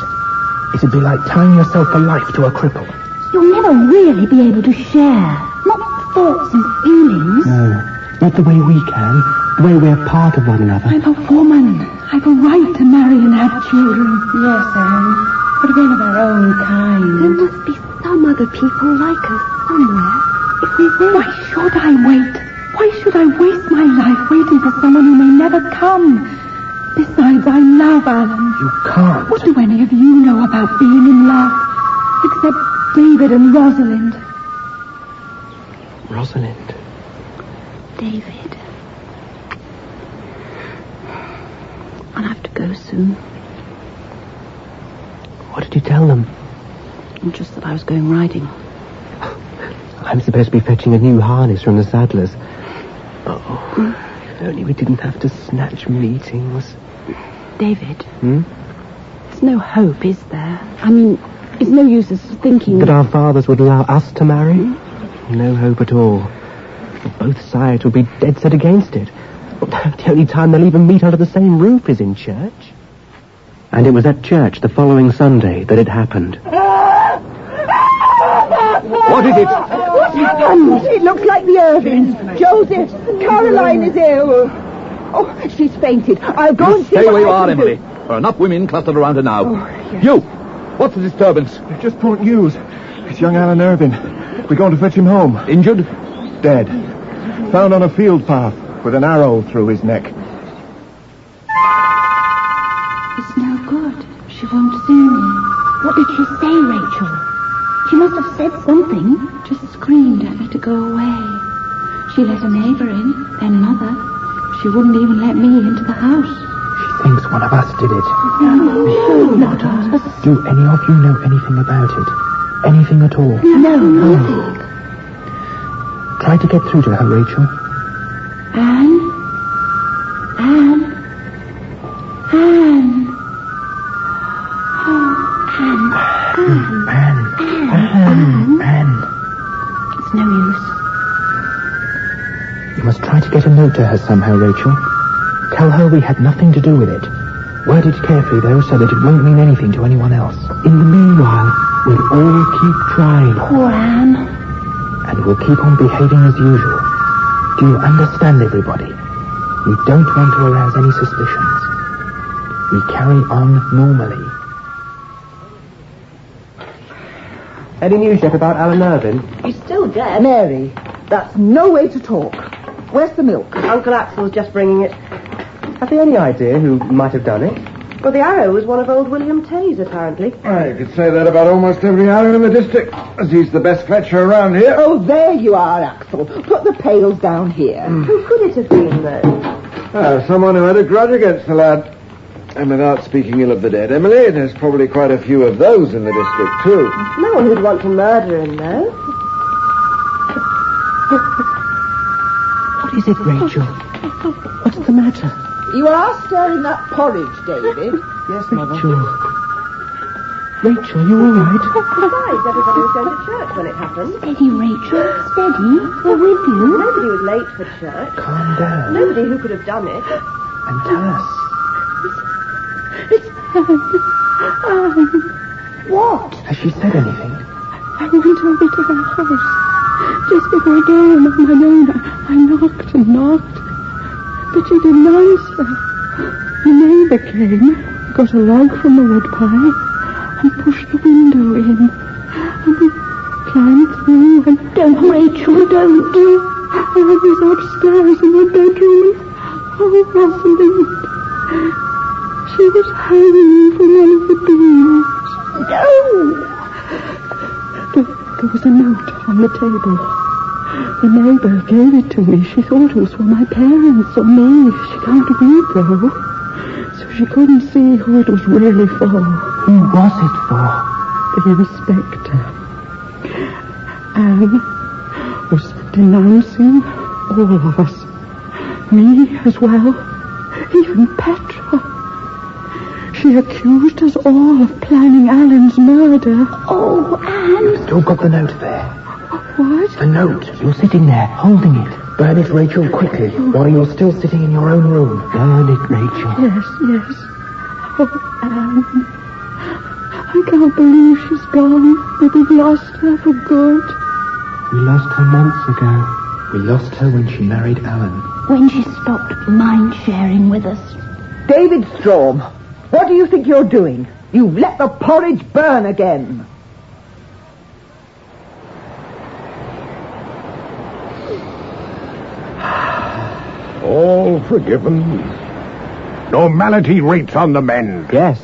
It'd be like tying yourself for life to a cripple. You'll never really be able to share. Not thoughts and feelings. No, not the way we can. The way we're part of one another. I'm a woman. I've a right to marry and have children. Yes, Anne. But one of our own kind. There must be some other people like us somewhere. If we were... Why should I wait? Why should I waste my life waiting for someone who may never come? Besides, I love Alan. You can't. What do any of you know about being in love? Except David and Rosalind. Rosalind. David. I'll have to go soon. What did you tell them? Just that I was going riding. I'm supposed to be fetching a new harness from the saddlers. Oh, if only we didn't have to snatch meetings. David. There's no hope, is there? I mean, it's no use us thinking... That our fathers would allow us to marry? No hope at all. Both sides would be dead set against it. The only time they'll even meet under the same roof is in church. And it was at church the following Sunday that it happened. What is it? What happened? It looks like the Irvings. Joseph, Caroline is ill. Oh, she's fainted. I'll go and see Stay what where you I are, can do. Emily. There are enough women clustered around her now. Oh, yes. You! What's the disturbance? They've just brought news. It's young Alan Irving. We're going to fetch him home. Injured? Dead. Found on a field path with an arrow through his neck. It's no good. She won't see me. What did she say, Rachel? She must have said something. Just screamed at me to go away. She let a neighbour in, then Mother. She wouldn't even let me into the house. She thinks one of us did it. No, not us. Do any of you know anything about it? Anything at all? No, nothing. Try to get through to her, Rachel. Anne? Anne? Anne? Oh, Anne. Anne. It's no use. You must try to get a note to her somehow, Rachel. Tell her we had nothing to do with it. Word it carefully, though, so that it won't mean anything to anyone else. In the meanwhile, we'll all keep trying. Poor Anne. And we'll keep on behaving as usual. Do you understand, everybody? We don't want to arouse any suspicions. We carry on normally. Any news yet about Alan Irving? He's still dead. Mary, that's no way to talk. Where's the milk? Uncle Axel's just bringing it. Have they any idea who might have done it? Well, the arrow was one of old William Telley's, apparently. I could say that about almost every arrow in the district, as he's the best fetcher around here. Oh, there you are, Axel. Put the pails down here. Who could it have been, though? Someone who had a grudge against the lad. And without speaking ill of the dead, Emily, there's probably quite a few of those in the district, too. No one who'd want to murder him, though. What is it, Rachel? What's the matter? You are stirring that porridge, David. Yes, Mother. Rachel, you all right? Besides, everybody was going to church when it happened. Steady, Rachel. Steady. We're with you. Nobody was late for church. Calm down. Nobody who could have done it. And tell us. It's Anne. What? Has she said anything? I went over to her house. Just before dawn on my own, I knocked and knocked. But she didn't answer. The neighbour came, got a log from the wood pile, and pushed the window in. And we climbed through and... Don't, Rachel, don't. I was upstairs in the bedroom. Oh, Rosalind. She was hanging from one of the beams. No! There was a note on the table. The neighbour gave it to me. She thought it was for my parents or me. She can't read, though. So she couldn't see who it was really for. Who was it for? The inspector. Anne was denouncing all of us. Me as well. Even Petra. She accused us all of planning Alan's murder. Oh, Anne. You've still got the note there. What? The note. You're sitting there, holding it. Burn it, Rachel, quickly, while you're still sitting in your own room. Burn it, Rachel. Yes, yes. Oh, Anne. I can't believe she's gone. That we've lost her for good. We lost her months ago. We lost her when she married Alan. When she stopped mind-sharing with us. David Strom, what do you think you're doing? You've let the porridge burn again. All forgiven. Normality rates on the mend. Yes.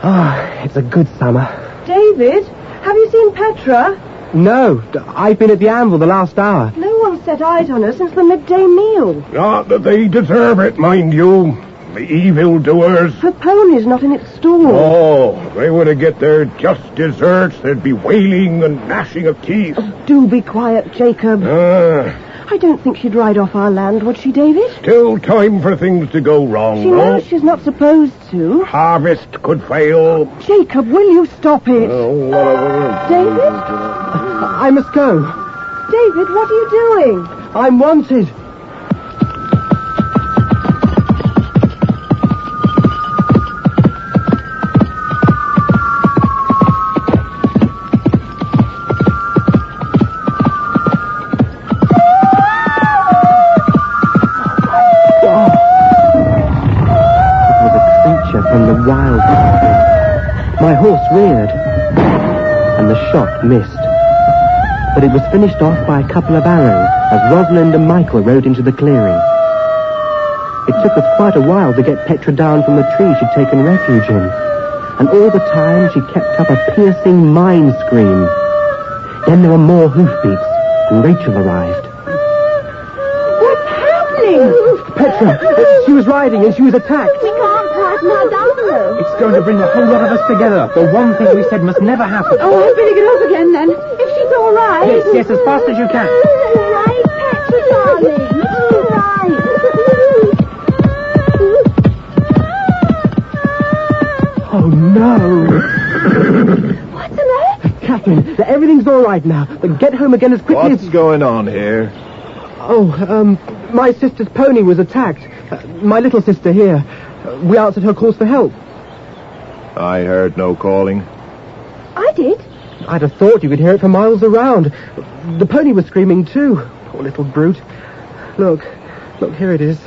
Oh, it's a good summer. David, have you seen Petra? No, I've been at the anvil the last hour. No one set eyes on her since the midday meal. Not that they deserve it, mind you. The evildoers. Her pony's not in its stall. Oh, if they were to get their just deserts, there'd be wailing and gnashing of teeth. Oh, do be quiet, Jacob. I don't think she'd ride off our land, would she, David? Still time for things to go wrong, She knows she's not supposed to. Harvest could fail. Jacob, will you stop it? David? I must go. David, what are you doing? I'm wanted. when the wild happened. My horse reared, and the shot missed. But it was finished off by a couple of arrows as Rosalind and Michael rode into the clearing. It took us quite a while to get Petra down from the tree she'd taken refuge in, and all the time she kept up a piercing mine scream. Then there were more hoofbeats, and Rachel arrived. What's happening? Petra, she was riding and she was attacked. We can't pass now down the road. It's going to bring a whole lot of us together. The one thing we said must never happen. Oh, I'd better get off again then. If she's all right. Yes, as fast as you can. All right, Petra, darling. All right. Oh, no. What's the matter? Catherine, everything's all right now. But get home again as quickly as... What's going on here? Oh, my sister's pony was attacked. My little sister here. We answered her calls for help. I heard no calling. I did. I'd have thought you could hear it for miles around. The pony was screaming too. Poor little brute. Look, here it is.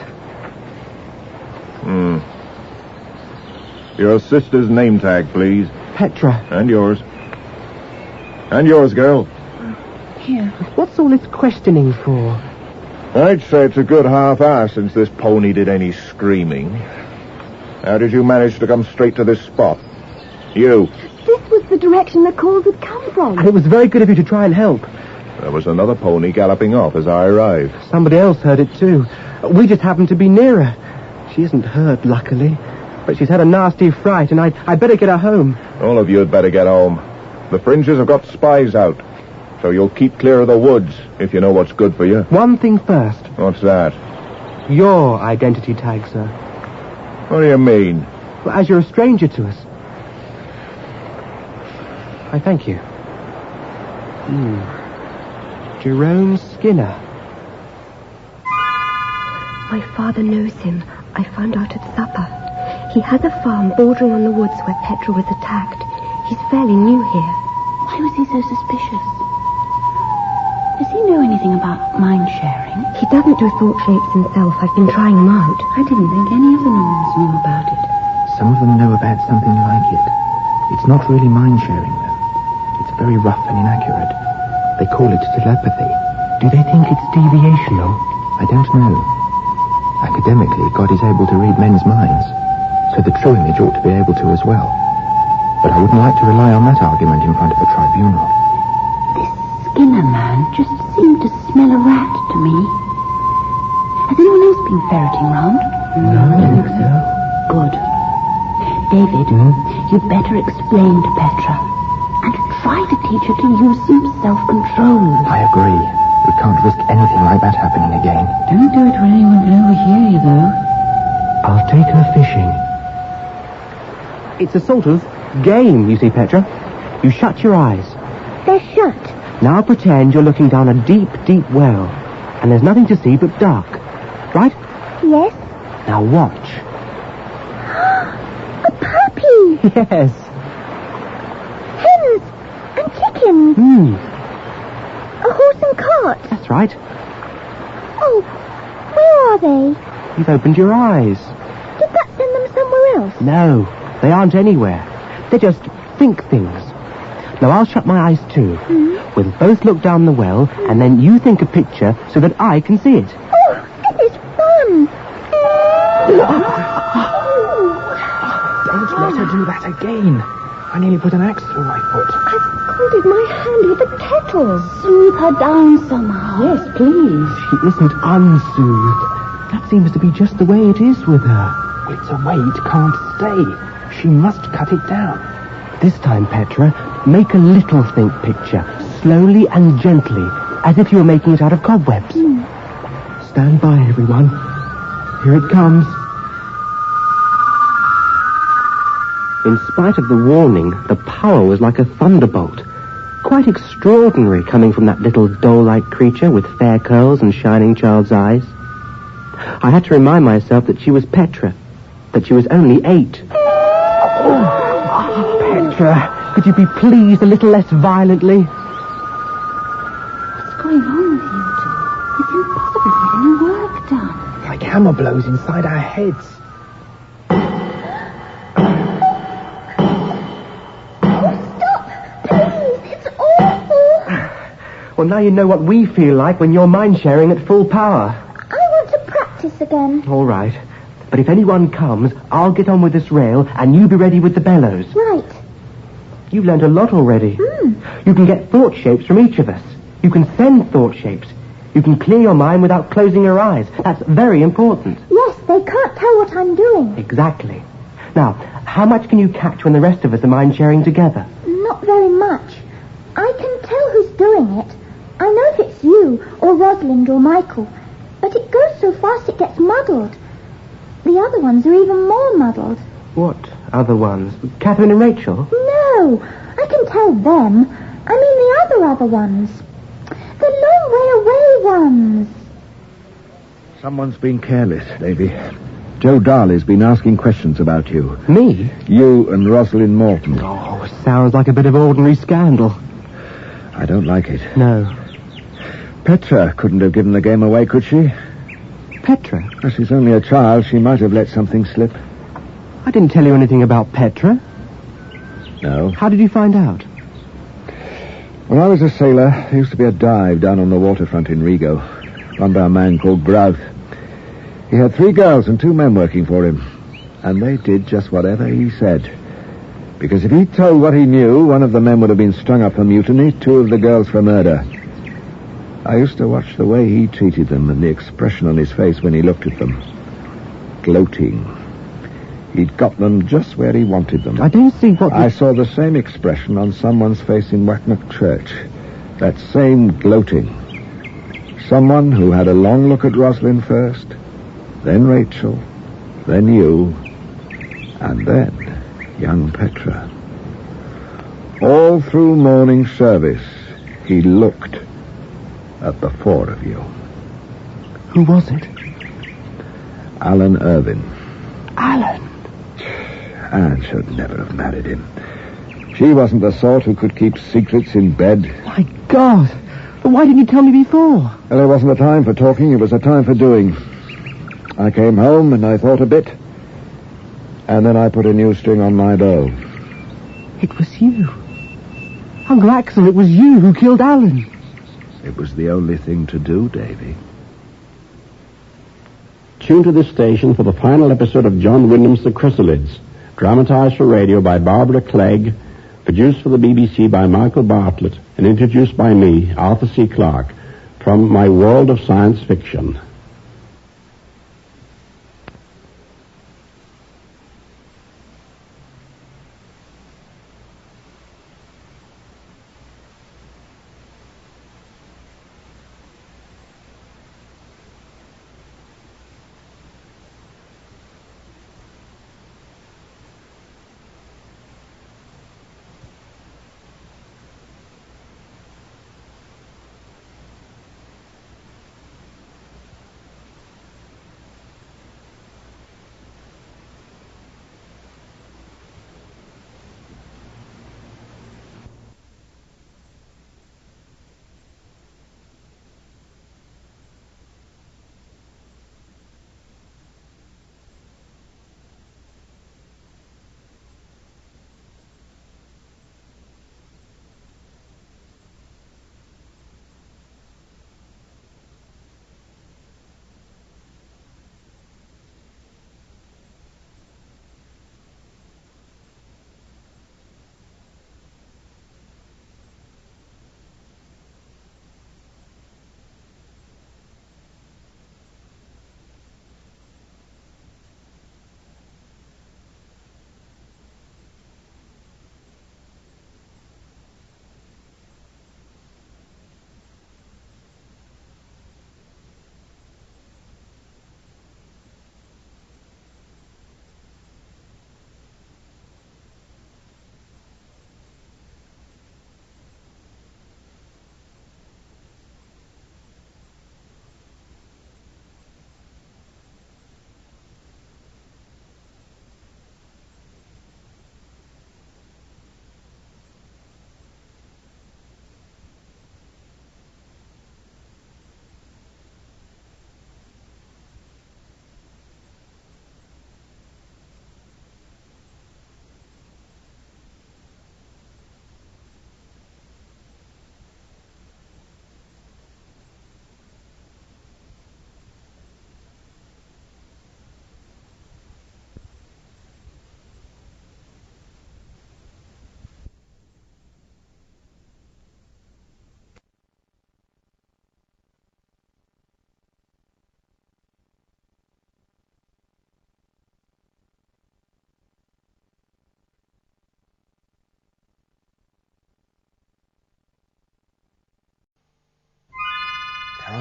Your sister's name tag, please. Petra. And yours. And yours, girl. Here. What's all this questioning for? I'd say it's a good half hour since this pony did any screaming. How did you manage to come straight to this spot? You. This was the direction the calls had come from. And it was very good of you to try and help. There was another pony galloping off as I arrived. Somebody else heard it too. We just happened to be nearer. She isn't hurt, luckily. But she's had a nasty fright, and I'd better get her home. All of you had better get home. The fringes have got spies out. So you'll keep clear of the woods, if you know what's good for you. One thing first. What's that? Your identity tag, sir. What do you mean? Well, as you're a stranger to us. I thank you. Jerome Skinner. My father knows him. I found out at supper. He has a farm bordering on the woods where Petra was attacked. He's fairly new here. Why was he so suspicious? Does he know anything about mind sharing? He doesn't do thought shapes himself. I've been trying him out. I didn't think any of the Normans knew about it. Some of them know about something like it. It's not really mind sharing, though. It's very rough and inaccurate. They call it telepathy. Do they think it's deviational? I don't know. Academically, God is able to read men's minds, so the true image ought to be able to as well. But I wouldn't like to rely on that argument in front of a tribunal. Skinner man just seemed to smell a rat to me. Has anyone else been ferreting round? No, I don't think so. Good. David, you'd better explain to Petra and try to teach her to use some self-control. I agree. We can't risk anything like that happening again. Don't do it when anyone can overhear you, though. I'll take her fishing. It's a sort of game, you see, Petra. You shut your eyes. They're shut. Now pretend you're looking down a deep, deep well, and there's nothing to see but dark. Right? Yes. Now watch. A puppy! Yes. Hens and chickens. A horse and cart. That's right. Oh, where are they? You've opened your eyes. Did that send them somewhere else? No, they aren't anywhere. They just think things. Now I'll shut my eyes too. We'll both look down the well, and then you think a picture so that I can see it. Oh, this is fun. Don't let her do that again. I nearly put an axe through my foot. I've scalded my hand with a kettle. Soothe her down somehow. Yes, please. She isn't unsoothed. That seems to be just the way it is with her. It's a way it can't stay. She must cut it down. This time, Petra, make a little think picture, slowly and gently, as if you were making it out of cobwebs. Stand by, everyone. Here it comes. In spite of the warning, the power was like a thunderbolt. Quite extraordinary coming from that little doll-like creature with fair curls and shining child's eyes. I had to remind myself that she was Petra, that she was only 8. Petra, could you be pleased a little less violently? What's going on with you two? It's impossible to get any work done. Like hammer blows inside our heads. Well, now you know what we feel like when you're mind-sharing at full power. I want to practice again. All right. But if anyone comes, I'll get on with this rail, and you be ready with the bellows. Right. You've learned a lot already. You can get thought shapes from each of us. You can send thought shapes. You can clear your mind without closing your eyes. That's very important. Yes, they can't tell what I'm doing. Exactly. Now, how much can you catch when the rest of us are mind-sharing together? Not very much. I can tell who's doing it. I know if it's you, or Rosalind, or Michael. But it goes so fast it gets muddled. The other ones are even more muddled. What other ones? Catherine and Rachel? No, I can tell them. I mean the other ones. The long way away ones. Someone's been careless, Davy. Joe Darley's been asking questions about you. Me? You and Rosalind Morton. Oh, sounds like a bit of ordinary scandal. I don't like it. No. Petra couldn't have given the game away, could she? Petra? Well, she's only a child. She might have let something slip. I didn't tell you anything about Petra. No. How did you find out? When I was a sailor, there used to be a dive down on the waterfront in Rigo, run by a man called Grouth. He had 3 girls and 2 men working for him, and they did just whatever he said. Because if he told what he knew, one of the men would have been strung up for mutiny, 2 of the girls for murder. I used to watch the way he treated them and the expression on his face when he looked at them. Gloating. He'd got them just where he wanted them. I don't see what... I saw the same expression on someone's face in Wacknock Church. That same gloating. Someone who had a long look at Rosalind first, then Rachel, then you, and then young Petra. All through morning service, he looked at the 4 of you. Who was it? Alan Irvin. Alan? Anne should never have married him. She wasn't the sort who could keep secrets in bed. My God! But why didn't you tell me before? Well, there wasn't a time for talking, it was a time for doing. I came home and I thought a bit, and then I put a new string on my bow. It was you. Uncle Axel, it was you who killed Alan. It was the only thing to do, Davy. Tune to this station for the final episode of John Wyndham's The Chrysalids, dramatized for radio by Barbara Clegg, produced for the BBC by Michael Bartlett, and introduced by me, Arthur C. Clarke, from my world of science fiction.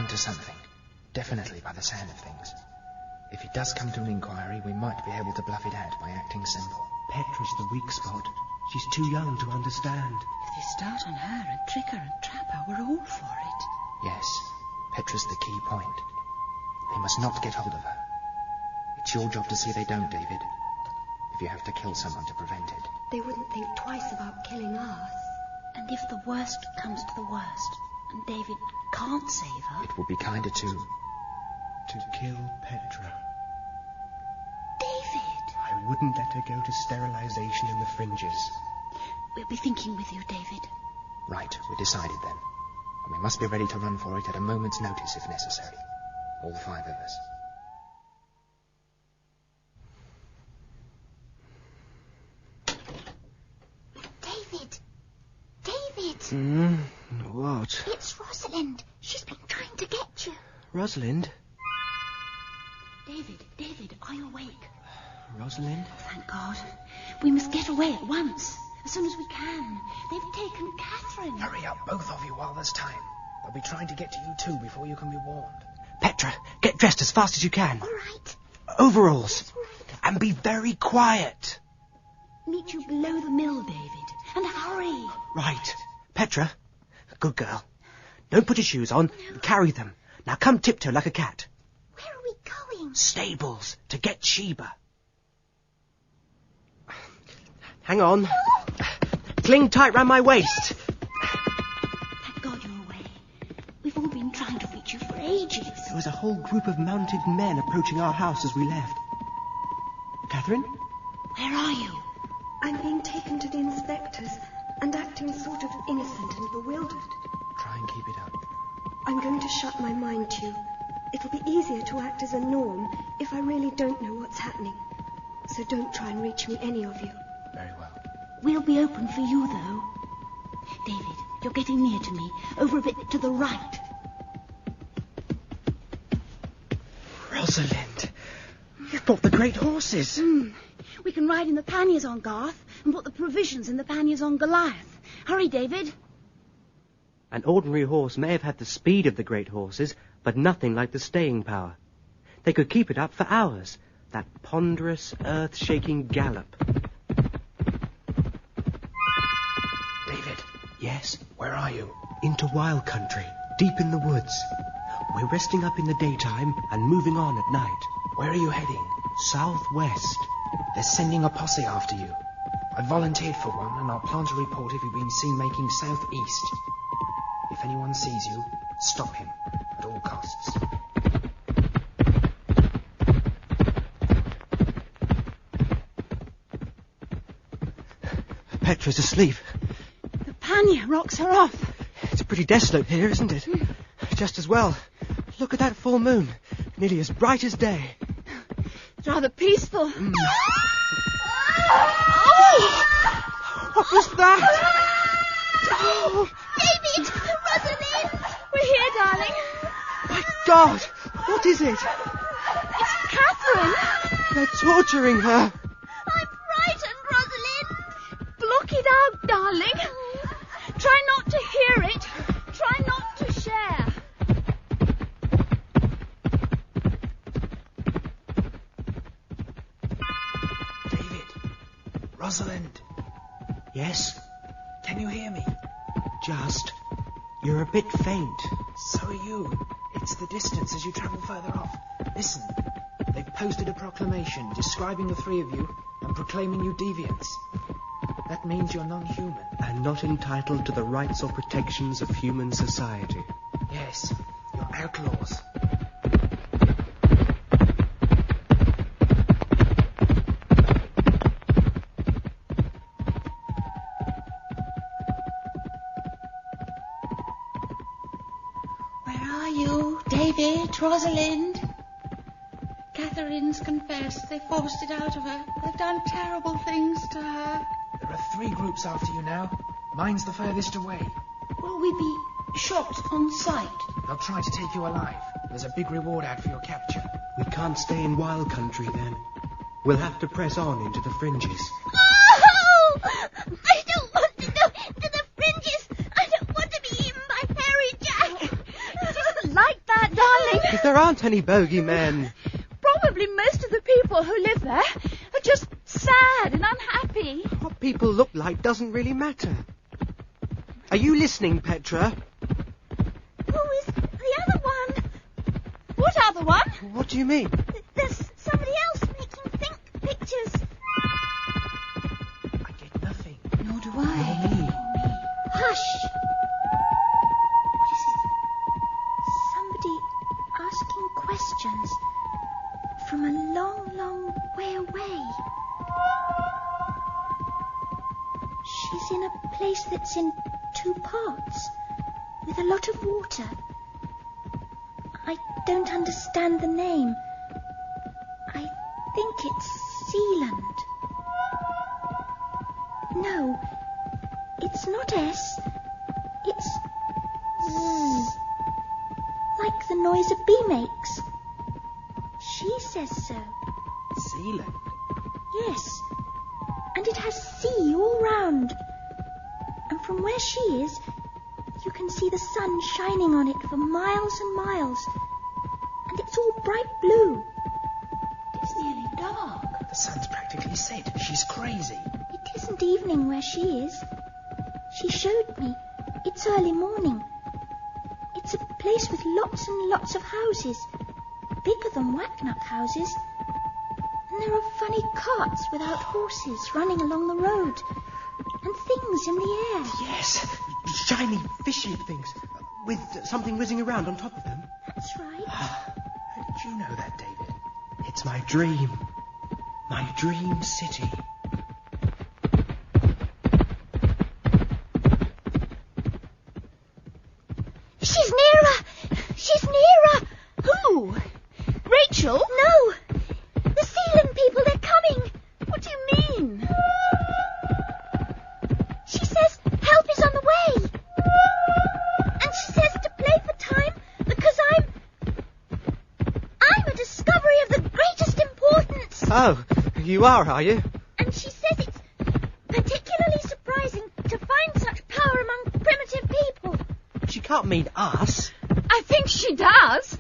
onto something. Definitely by the sound of things. If it does come to an inquiry, we might be able to bluff it out by acting simple. Petra's the weak spot. She's too young to understand. If they start on her and trick her and trap her, we're all for it. Yes, Petra's the key point. They must not get hold of her. It's your job to see they don't, David. If you have to kill someone to prevent it. They wouldn't think twice about killing us. And if the worst comes to the worst, and David can't save her... It will be kinder to kill Petra. David! I wouldn't let her go to sterilization in the fringes. We'll be thinking with you, David. Right, we're decided then. And we must be ready to run for it at a moment's notice if necessary. All 5 of us. David! What? It's Rosalind. She's been trying to get you. Rosalind? David, are you awake? Rosalind? Oh, thank God. We must get away at once, as soon as we can. They've taken Catherine. Hurry up, both of you, while there's time. They'll be trying to get to you too before you can be warned. Petra, get dressed as fast as you can. All right. Overalls. Right. And be very quiet. Meet you below the mill, David. And hurry. Right. Petra, good girl. Don't put your shoes on. No. Carry them. Now come tiptoe like a cat. Where are we going? Stables, to get Sheba. Hang on. Cling tight round my waist. Thank God you're away. We've all been trying to reach you for ages. There was a whole group of mounted men approaching our house as we left. Catherine? Where are you? I'm being taken to the inspectors and acting sort of innocent and bewildered. Try and keep it up. I'm going to shut my mind to you. It'll be easier to act as a norm if I really don't know what's happening. So don't try and reach me, any of you. Very well. We'll be open for you, though. David, you're getting near to me. Over a bit to the right. Rosalind, you've brought the great horses. We can ride in the panniers on Garth and put the provisions in the panniers on Goliath. Hurry, David. An ordinary horse may have had the speed of the great horses, but nothing like the staying power. They could keep it up for hours, that ponderous, earth-shaking gallop. David. Yes? Where are you? Into wild country, deep in the woods. We're resting up in the daytime and moving on at night. Where are you heading? Southwest. They're sending a posse after you. I volunteered for one, and I'll plant a report if you've been seen making southeast. If anyone sees you, stop him at all costs. Petra's asleep. The pannier rocks her off. It's pretty desolate here, isn't it? Just as well. Look at that full moon. Nearly as bright as day. It's rather peaceful. What was that? Oh. David! Rosalind! We're here, darling. My God! What is it? It's Catherine! They're torturing her. I'm frightened, Rosalind. Block it out, darling. Try not to hear it. Try not to share. David. Rosalind. Yes? Can you hear me? Just. You're a bit faint. So are you. It's the distance as you travel further off. Listen. They've posted a proclamation describing the 3 of you and proclaiming you deviants. That means you're non-human. And not entitled to the rights or protections of human society. Yes. You're outlaws. David, Rosalind. Catherine's confessed. They forced it out of her. They've done terrible things to her. There are 3 groups after you now. Mine's the furthest away. Will we be shot on sight? They'll try to take you alive. There's a big reward out for your capture. We can't stay in wild country then. We'll have to press on into the fringes. Oh! I don't want to go to the fringes. I don't want to be eaten by Hairy Jack. It isn't like that. there aren't any bogeymen. Probably most of the people who live there are just sad and unhappy. What people look like doesn't really matter. Are you listening, Petra? Who is the other one? What other one? What do you mean? There's somebody else making think pictures. I get nothing. Nor do I. Nor me. Hush. What is it? Somebody asking questions from a long, long way away. She's in a place that's in 2 parts, with a lot of water. I don't understand the name. I think it's Sealand. No, it's not S. It's Z. Like the noise a bee makes. She says so. Sealand? Yes. And it has sea all round. And from where she is, you can see the sun shining on it for miles and miles. And it's all bright blue. It's nearly dark. The sun's practically set. She's crazy. It isn't evening where she is. She showed me. It's early morning. It's a place with lots and lots of houses. Bigger than Wacknuck houses. And there are funny carts without horses running along the road. And things in the air. Yes, shiny, fishy things, with something whizzing around on top of them. That's right. How did you know that, David? It's my dream. My dream city. She's nearer! She's nearer! Who? Rachel? No! The Sealand people, they're coming! What do you mean? She says help is on the way! And she says to play for time because I'm a discovery of the greatest importance! Oh, you are you? And she says it's particularly surprising to find such power among primitive people. She can't mean us. I think she does.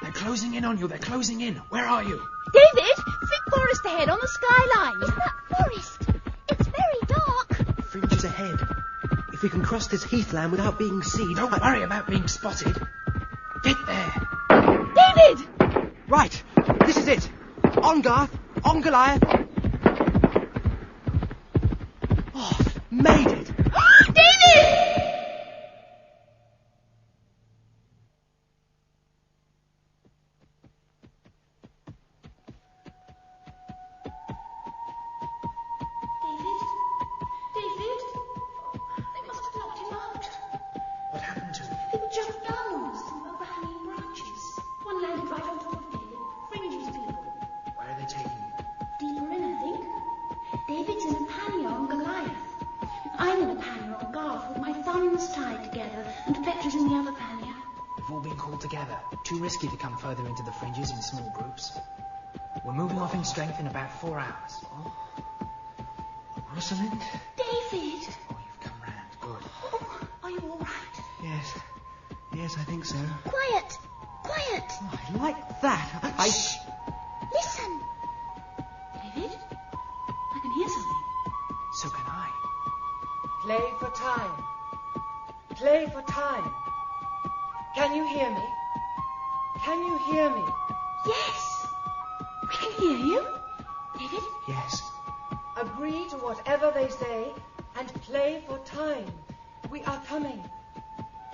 They're closing in on you. They're closing in. Where are you? David, thick forest ahead on the skyline. Is that forest? It's very dark. Fringes ahead. If we can cross this heathland without being seen... Don't worry about being spotted. Get there. David! Right. This is it. On Garth. On Goliath. Oh, made it. David! Too risky to come further into the fringes in small groups. We're moving off in strength in about 4 hours. Oh. Rosalind? David! Oh, you've come round. Good. Oh, are you all right? Yes. Yes, I think so. Quiet! Quiet! Oh, I like that. Shh! Listen! David? I can hear something. So can I. Play for time. Play for time. Can you hear me? Can you hear me? Yes. We can hear you. David? Yes. Agree to whatever they say and play for time. We are coming.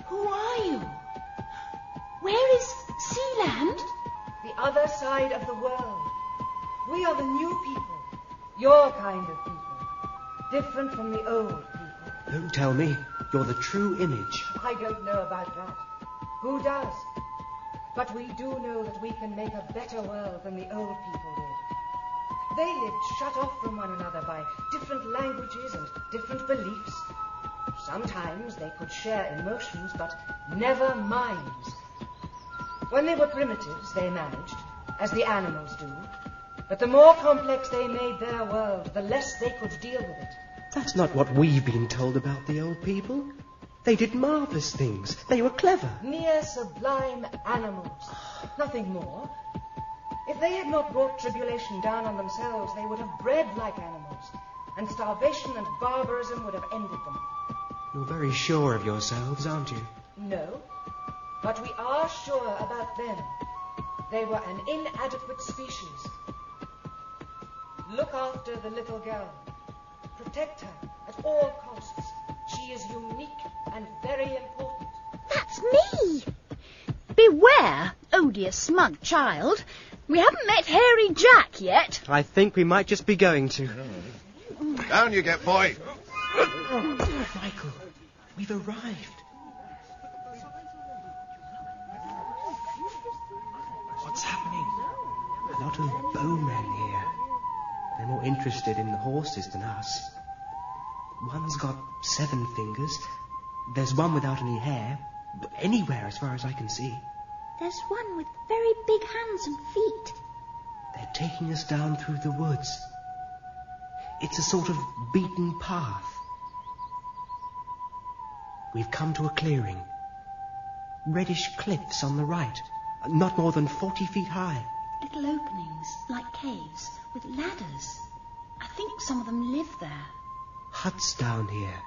Who are you? Where is Sealand? The other side of the world. We are the new people. Your kind of people. Different from the old people. Don't tell me. You're the true image. I don't know about that. Who does? But we do know that we can make a better world than the old people did. They lived shut off from one another by different languages and different beliefs. Sometimes they could share emotions, but never minds. When they were primitives, they managed, as the animals do. But the more complex they made their world, the less they could deal with it. That's not what we've been told about the old people. They did marvellous things. They were clever. Mere sublime animals. Nothing more. If they had not brought tribulation down on themselves, they would have bred like animals, and starvation and barbarism would have ended them. You're very sure of yourselves, aren't you? No, but we are sure about them. They were an inadequate species. Look after the little girl. Protect her at all costs. She is unique and very important. That's me! Beware, odious smug child. We haven't met Hairy Jack yet. I think we might just be going to. Down you get, boy. Michael, we've arrived. What's happening? A lot of bowmen here. They're more interested in the horses than us. One's got 7 fingers. There's one without any hair. Anywhere, as far as I can see. There's one with very big hands and feet. They're taking us down through the woods. It's a sort of beaten path. We've come to a clearing. Reddish cliffs on the right, not more than 40 feet high. Little openings, like caves, with ladders. I think some of them live there. Huts down here.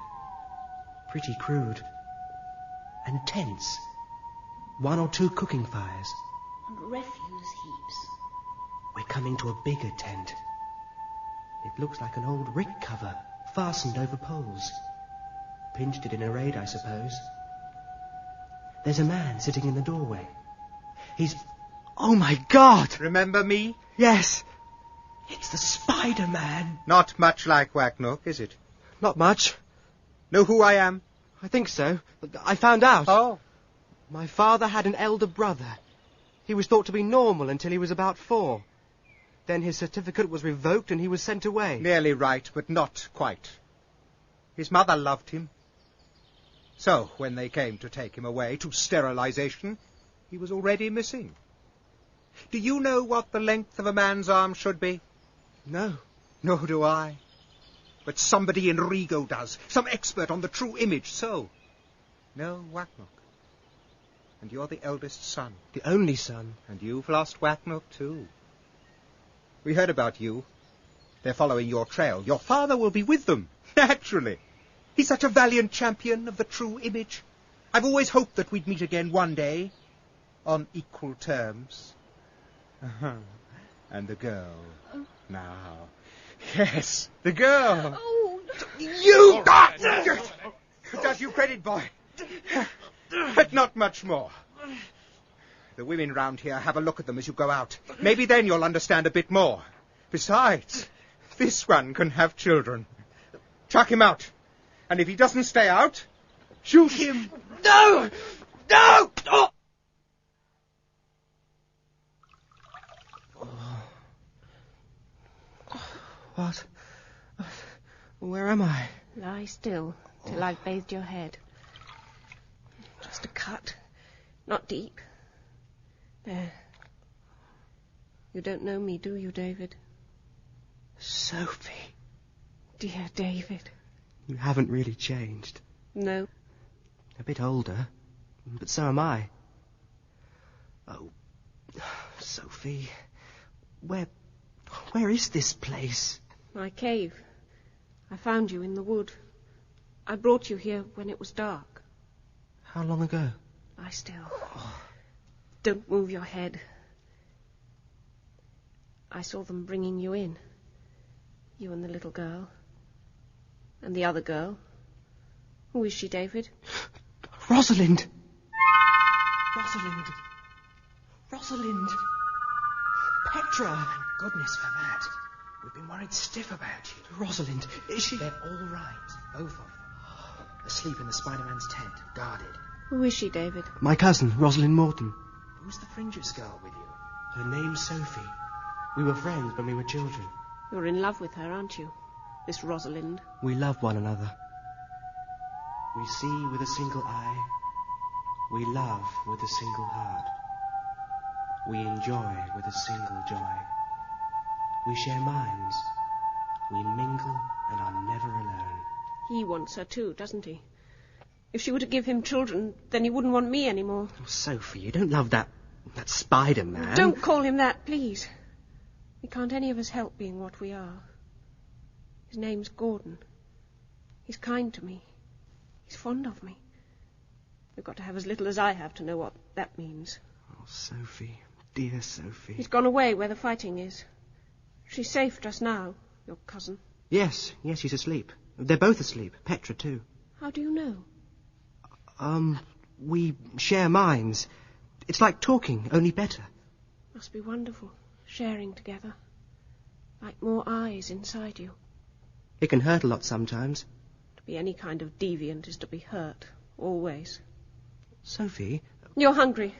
Pretty crude. And tents. 1 or 2 cooking fires. And refuse heaps. We're coming to a bigger tent. It looks like an old rick cover, fastened over poles. Pinched it in a raid, I suppose. There's a man sitting in the doorway. He's... Oh, my God! Remember me? Yes. It's the Spider-Man. Not much like Wacknock, is it? Not much. Know who I am? I think so. I found out. Oh. My father had an elder brother. He was thought to be normal until he was about 4. Then his certificate was revoked and he was sent away. Nearly right, but not quite. His mother loved him. So, when they came to take him away to sterilization, he was already missing. Do you know what the length of a man's arm should be? No. Nor do I. But somebody in Rigo does. Some expert on the true image, so. No, Wacknock. And you're the eldest son. The only son. And you've lost Wacknock, too. We heard about you. They're following your trail. Your father will be with them, naturally. He's such a valiant champion of the true image. I've always hoped that we'd meet again one day, on equal terms. And the girl, now. Yes, the girl. Oh. You! Does you credit, boy. But not much more. The women round here, have a look at them as you go out. Maybe then you'll understand a bit more. Besides, this one can have children. Chuck him out. And if he doesn't stay out, shoot him. No! No! Oh! What? Where am I? Lie still till I've bathed your head. Just a cut. Not deep. There. You don't know me, do you, David? Sophie. Dear David. You haven't really changed. No. A bit older, but so am I. Oh, Sophie, where is this place? My cave. I found you in the wood. I brought you here when it was dark. How long ago? Lie still. Don't move your head. I saw them bringing you in. You and the little girl. And the other girl. Who is she, David? Rosalind! Rosalind! Rosalind! Petra! Thank goodness for that. We've been worried stiff about you. Rosalind, is she... They're all right, both of them. Asleep in the Spider-Man's tent, guarded. Who is she, David? My cousin, Rosalind Morton. Who's the Fringes girl with you? Her name's Sophie. We were friends when we were children. You're in love with her, aren't you? This Rosalind. We love one another. We see with a single eye. We love with a single heart. We enjoy with a single joy. We share minds. We mingle and are never alone. He wants her too, doesn't he? If she were to give him children, then he wouldn't want me anymore. Oh, Sophie, you don't love that Spider-Man. Don't call him that, please. We can't any of us help being what we are. His name's Gordon. He's kind to me. He's fond of me. We've got to have as little as I have to know what that means. Oh, Sophie. Dear Sophie. He's gone away where the fighting is. She's safe just now, your cousin. Yes, he's asleep. They're both asleep. Petra, too. How do you know? We share minds. It's like talking, only better. Must be wonderful, sharing together. Like more eyes inside you. It can hurt a lot sometimes. To be any kind of deviant is to be hurt, always. Sophie? You're hungry.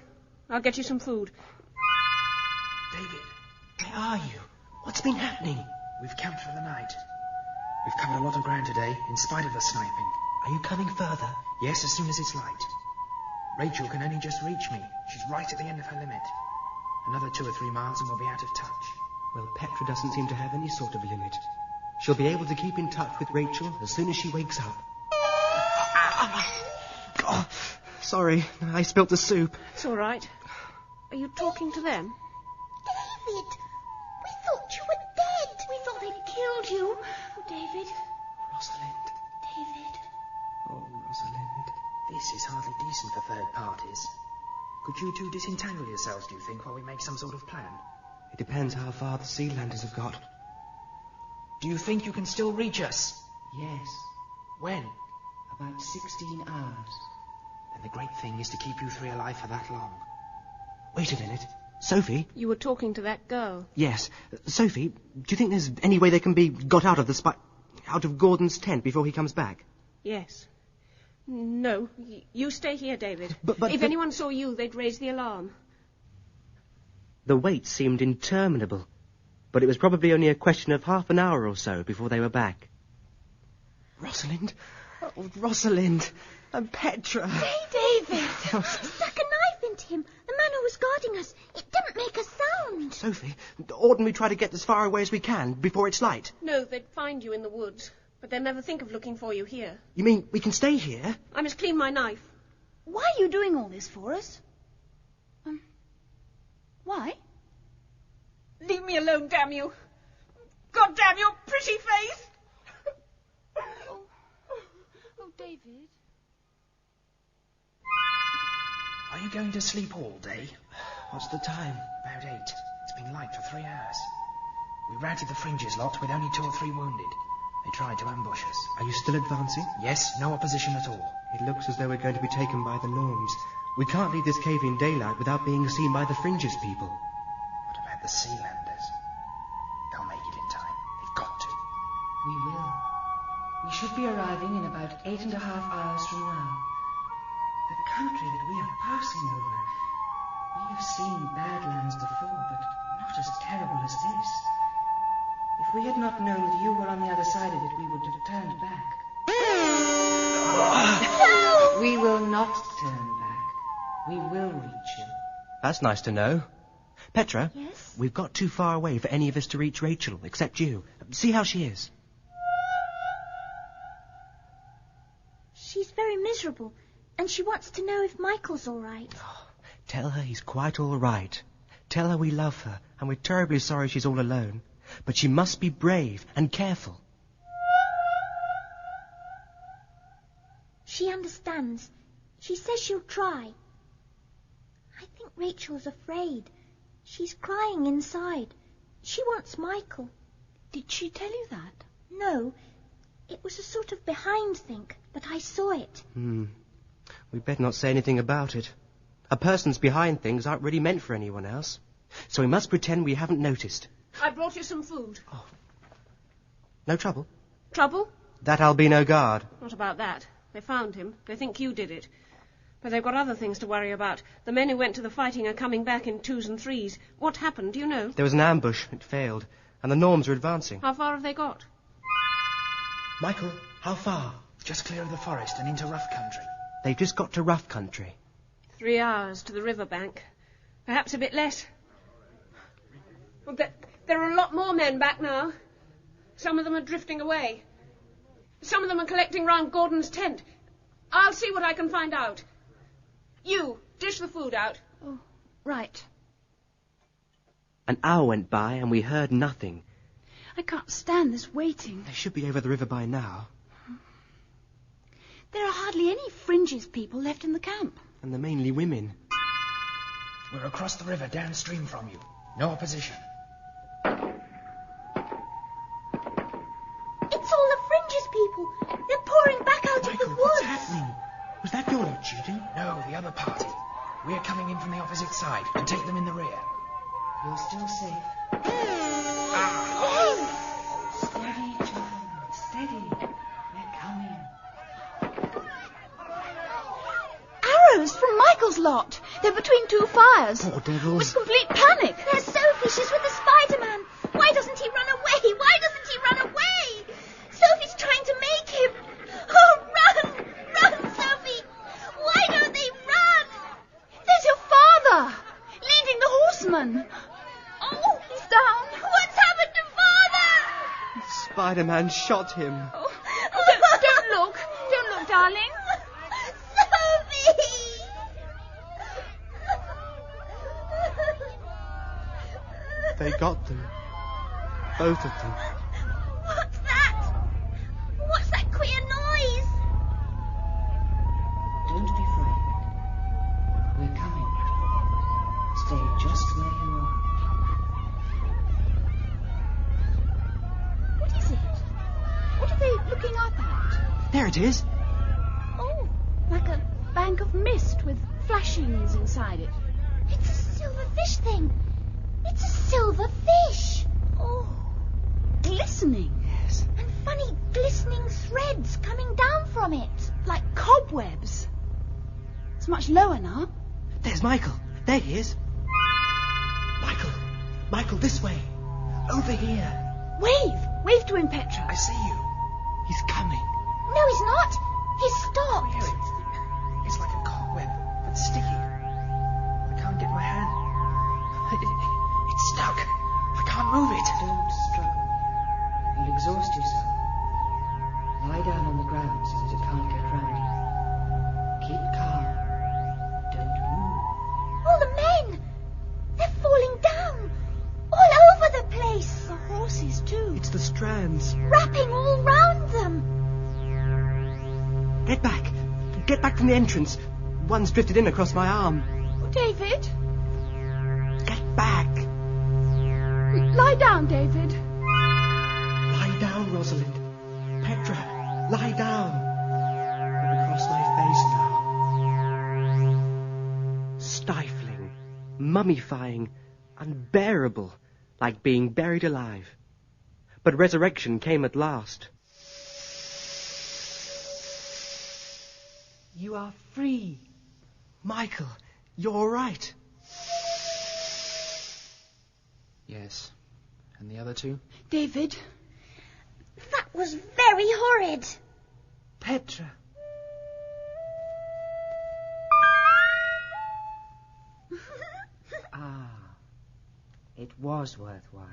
I'll get you some food. David, where are you? What's been happening? We've camped for the night. We've covered a lot of ground today, in spite of the sniping. Are you coming further? Yes, as soon as it's light. Rachel can only just reach me. She's right at the end of her limit. Another 2 or 3 miles and we'll be out of touch. Well, Petra doesn't seem to have any sort of limit. She'll be able to keep in touch with Rachel as soon as she wakes up. Oh, sorry, I spilt the soup. It's all right. Are you talking to them? David, we thought you were dead. We thought they'd killed you. Oh, David. Rosalind. David. Oh, Rosalind. This is hardly decent for third parties. Could you two disentangle yourselves, do you think, while we make some sort of plan? It depends how far the Sealanders have got. Do you think you can still reach us? Yes. When? About 16 hours. Then the great thing is to keep you three alive for that long. Wait a minute. Sophie? You were talking to that girl. Yes. Sophie, do you think there's any way they can be got out of out of Gordon's tent before he comes back? Yes. No, you stay here, David. But if anyone saw you, they'd raise the alarm. The wait seemed interminable, but it was probably only a question of half an hour or so before they were back. Rosalind? Oh, Rosalind! And Petra! Hey, David! She stuck a knife into him. The man who was guarding us. It didn't make a sound. Sophie, oughtn't we try to get as far away as we can before it's light? No, they'd find you in the woods. But they'll never think of looking for you here. You mean we can stay here? I must clean my knife. Why are you doing all this for us? Why? Leave me alone, damn you. God damn your pretty face. Oh, David. Are you going to sleep all day? What's the time? About 8. It's been light for 3 hours. We routed the Fringes lot with only 2 or 3 wounded. They tried to ambush us. Are you still advancing? Yes, no opposition at all. It looks as though we're going to be taken by the Norms. We can't leave this cave in daylight without being seen by the Fringes people. What about the Sealanders? They'll make it in time. They've got to. We will. We should be arriving in about 8.5 hours from now. The country that we are passing over. We have seen Badlands before, but not as terrible as this. If we had not known that you were on the other side of it, we would have turned back. We will not turn back. We will reach you. That's nice to know. Petra? Yes? We've got too far away for any of us to reach Rachel, except you. See how she is. She's very miserable, and she wants to know if Michael's all right. Oh, tell her he's quite all right. Tell her we love her, and we're terribly sorry she's all alone. But she must be brave and careful. She understands. She says she'll try. I think Rachel's afraid. She's crying inside. She wants Michael. Did she tell you that? No. It was a sort of behind think, but I saw it. We'd better not say anything about it. A person's behind things aren't really meant for anyone else. So we must pretend we haven't noticed. I brought you some food. Oh. No trouble? Trouble? That albino guard. Not about that. They found him. They think you did it. But they've got other things to worry about. The men who went to the fighting are coming back in 2s and 3s. What happened, do you know? There was an ambush. It failed. And the Norms are advancing. How far have they got? Michael, how far? Just clear of the forest and into rough country. They've just got to rough country. 3 hours to the river bank. Perhaps a bit less. Well, there are a lot more men back now. Some of them are drifting away. Some of them are collecting round Gordon's tent. I'll see what I can find out. You, dish the food out. Oh, right. An hour went by and we heard nothing. I can't stand this waiting. They should be over the river by now. There are hardly any Fringes people left in the camp. And they're mainly women. We're across the river downstream from you. No opposition. It's all the Fringes people. They're pouring back out of the woods. What's happening? Was that your lot shooting? No, the other party. We're coming in from the opposite side to take them in the rear. You're still safe. Steady, child. Steady. They're coming. Arrows from Michael's lot. They're between two fires. Poor devils. With complete panic. There's Sophie. She's with the Spider-Man. Why doesn't he run away? Why doesn't he run away? Sophie's trying to make him. Oh, run! Run, Sophie! Why don't they run? There's your father, leading the horseman. Oh, he's down. What's happened to Father? Spider-Man shot him. Oh, don't look. Don't look, darling. Sophie! They got them. Both of them. What's that? What's that queer noise? Don't be frightened. We're coming. Stay just where you are. What is it? What are they looking up at? There it is. Oh, like a bank of mist with flashings inside it. It's a silver fish thing. It's a silver fish. Oh, glistening. Yes. And funny glistening threads coming down from it. Like cobwebs. It's much lower now. There's Michael. There he is. Michael, this way. Over here. Wave to him, Petra. I see you. He's coming. No, he's not. He's stopped. It's like a cobweb, but sticky. I can't get my hand. It's stuck. I can't move it. Don't struggle. You'll exhaust yourself. Lie down on the ground so that it can't get round you. Keep calm. Don't move. All the men! They're falling down. All over the place. The horses, too. It's the strands. Wrapping all round them. Get back. Get back from the entrance. One's drifted in across my arm. Oh, David. Get back. Lie down, David. Lie down, Rosalind. Petra, lie down. You're across my face now. Stifling, mummifying, unbearable, like being buried alive. But resurrection came at last. You are free. Michael, you're all right. Yes. And the other two? David. That was very horrid. Petra. It was worthwhile.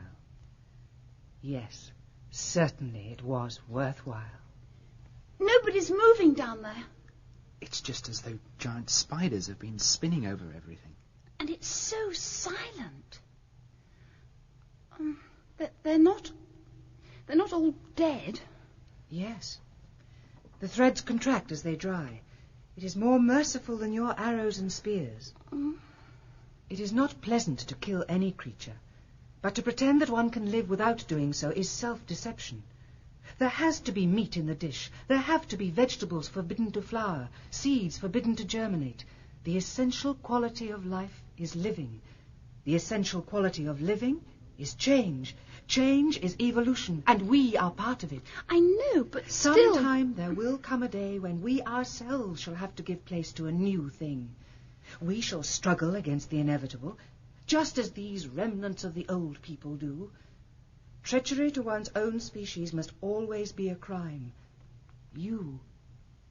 Yes, certainly it was worthwhile. Nobody's moving down there. It's just as though giant spiders have been spinning over everything. And it's so silent. They're not all dead. Yes. The threads contract as they dry. It is more merciful than your arrows and spears. It is not pleasant to kill any creature, but to pretend that one can live without doing so is self-deception. There has to be meat in the dish. There have to be vegetables forbidden to flower, seeds forbidden to germinate. The essential quality of life is living. The essential quality of living is change. Change is evolution, and we are part of it. I know, but still... Sometime there will come a day when we ourselves shall have to give place to a new thing. We shall struggle against the inevitable, just as these remnants of the old people do. Treachery to one's own species must always be a crime. You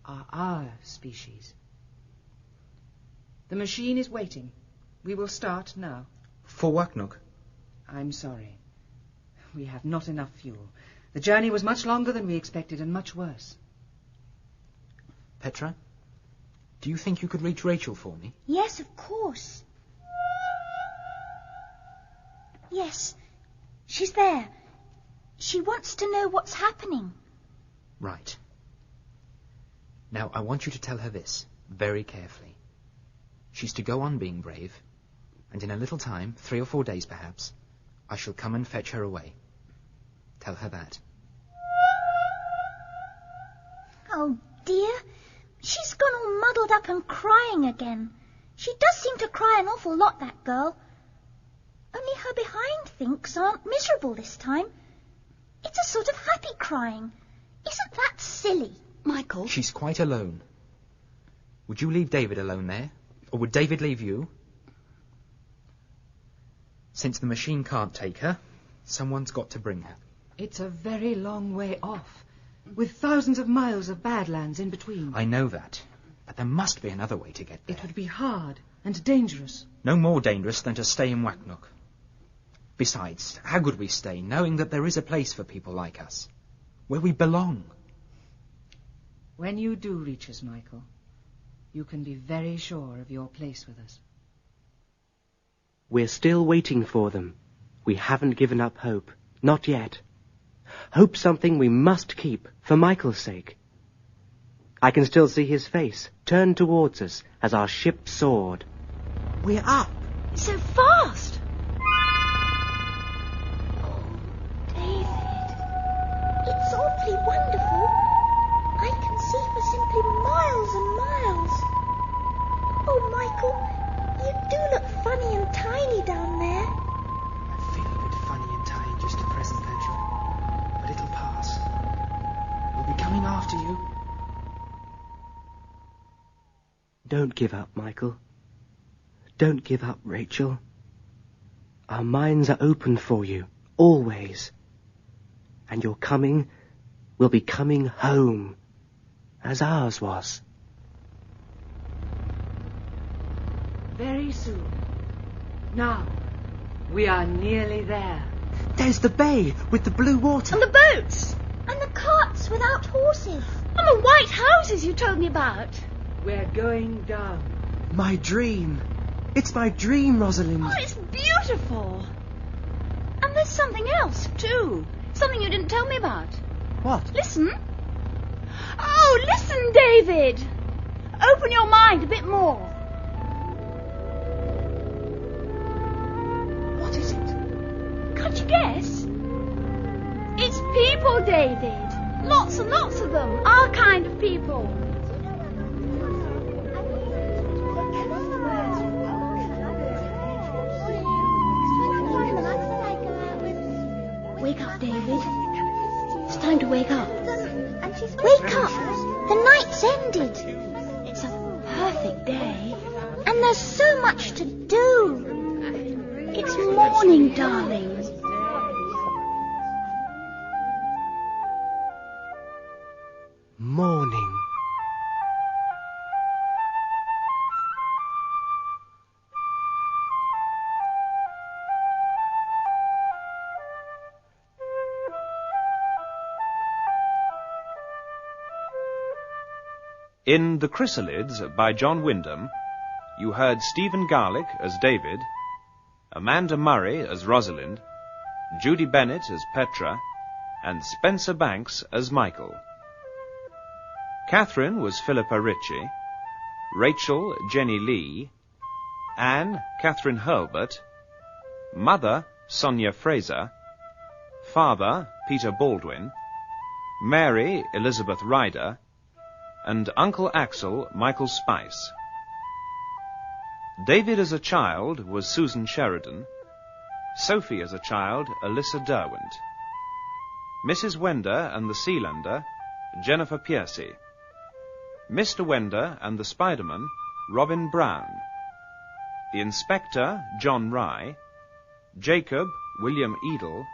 are our species. The machine is waiting. We will start now. For what, Nook? I'm sorry. We have not enough fuel. The journey was much longer than we expected and much worse. Petra, Do you think you could reach Rachel for me? Yes, of course. Yes, she's there. She wants to know what's happening. Right. Now, I want you to tell her this, very carefully. She's to go on being brave, and in a little time, 3 or 4 days perhaps, I shall come and fetch her away. Tell her that. Oh, dear. She's gone all muddled up and crying again. She does seem to cry an awful lot, that girl. Only her behind thinks aren't miserable this time. It's a sort of happy crying. Isn't that silly? Michael? She's quite alone. Would you leave David alone there? Or would David leave you? Since the machine can't take her, someone's got to bring her. It's a very long way off, with thousands of miles of badlands in between. I know that, but there must be another way to get there. It would be hard and dangerous. No more dangerous than to stay in Wacknock. Besides, how could we stay, knowing that there is a place for people like us, where we belong? When you do reach us, Michael, you can be very sure of your place with us. We're still waiting for them. We haven't given up hope. Not yet. Hope's something we must keep, for Michael's sake. I can still see his face, turned towards us, as our ship soared. We're up! So fast! Oh, David. It's awfully wonderful. I can see for simply miles and miles. Oh, Michael, you do look funny and tiny down there. I feel a bit funny and tiny just at present, Petra. But it'll pass. We'll be coming after you. Don't give up, Michael. Don't give up, Rachel. Our minds are open for you, always. And your coming will be coming home, as ours was. Very soon. Now, we are nearly there. There's the bay with the blue water. And the boats. And the carts without horses. And the white houses you told me about. We're going down. My dream. It's my dream, Rosalind. Oh, it's beautiful. And there's something else, too. Something you didn't tell me about. What? Listen. Oh, listen, David. Open your mind a bit more. What is it? Can't you guess? It's people, David. Lots and lots of them. Our kind of people. Wake up, David. It's time to wake up. Wake up! The night's ended. It's a perfect day. And there's so much to do. It's morning, darling. Morning. In The Chrysalids by John Wyndham, you heard Stephen Garlick as David, Amanda Murray as Rosalind, Judy Bennett as Petra, and Spencer Banks as Michael. Catherine was Philippa Ritchie, Rachel Jenny Lee, Anne Catherine Hurlbert, Mother Sonia Fraser, Father Peter Baldwin, Mary Elizabeth Ryder, and Uncle Axel Michael Spice. David as a child was Susan Sheridan, Sophie as a child Alyssa Derwent, Mrs. Wender and the Sealander Jennifer Piercy, Mr. Wender and the Spiderman Robin Brown, the Inspector John Rye, Jacob William Edel,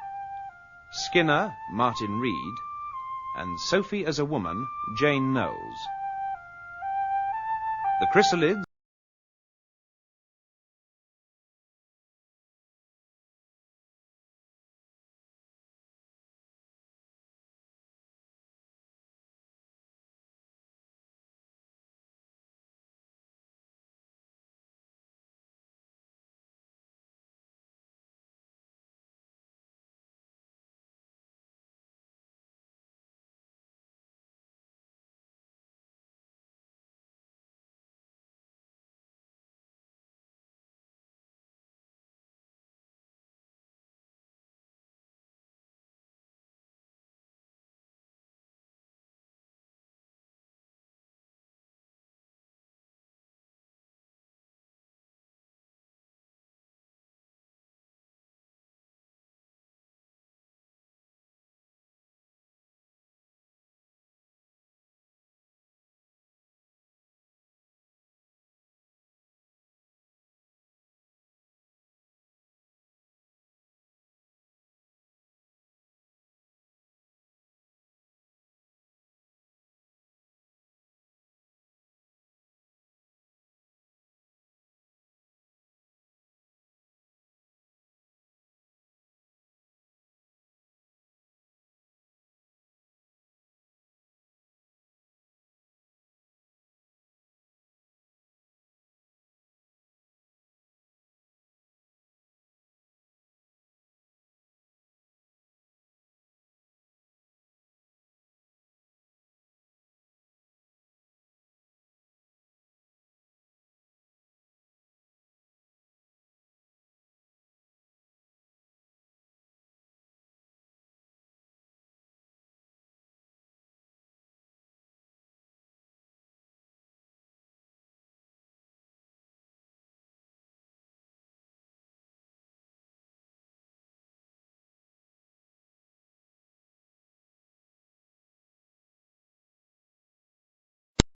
Skinner Martin Reed, and Sophie as a woman Jane Knowles. The Chrysalids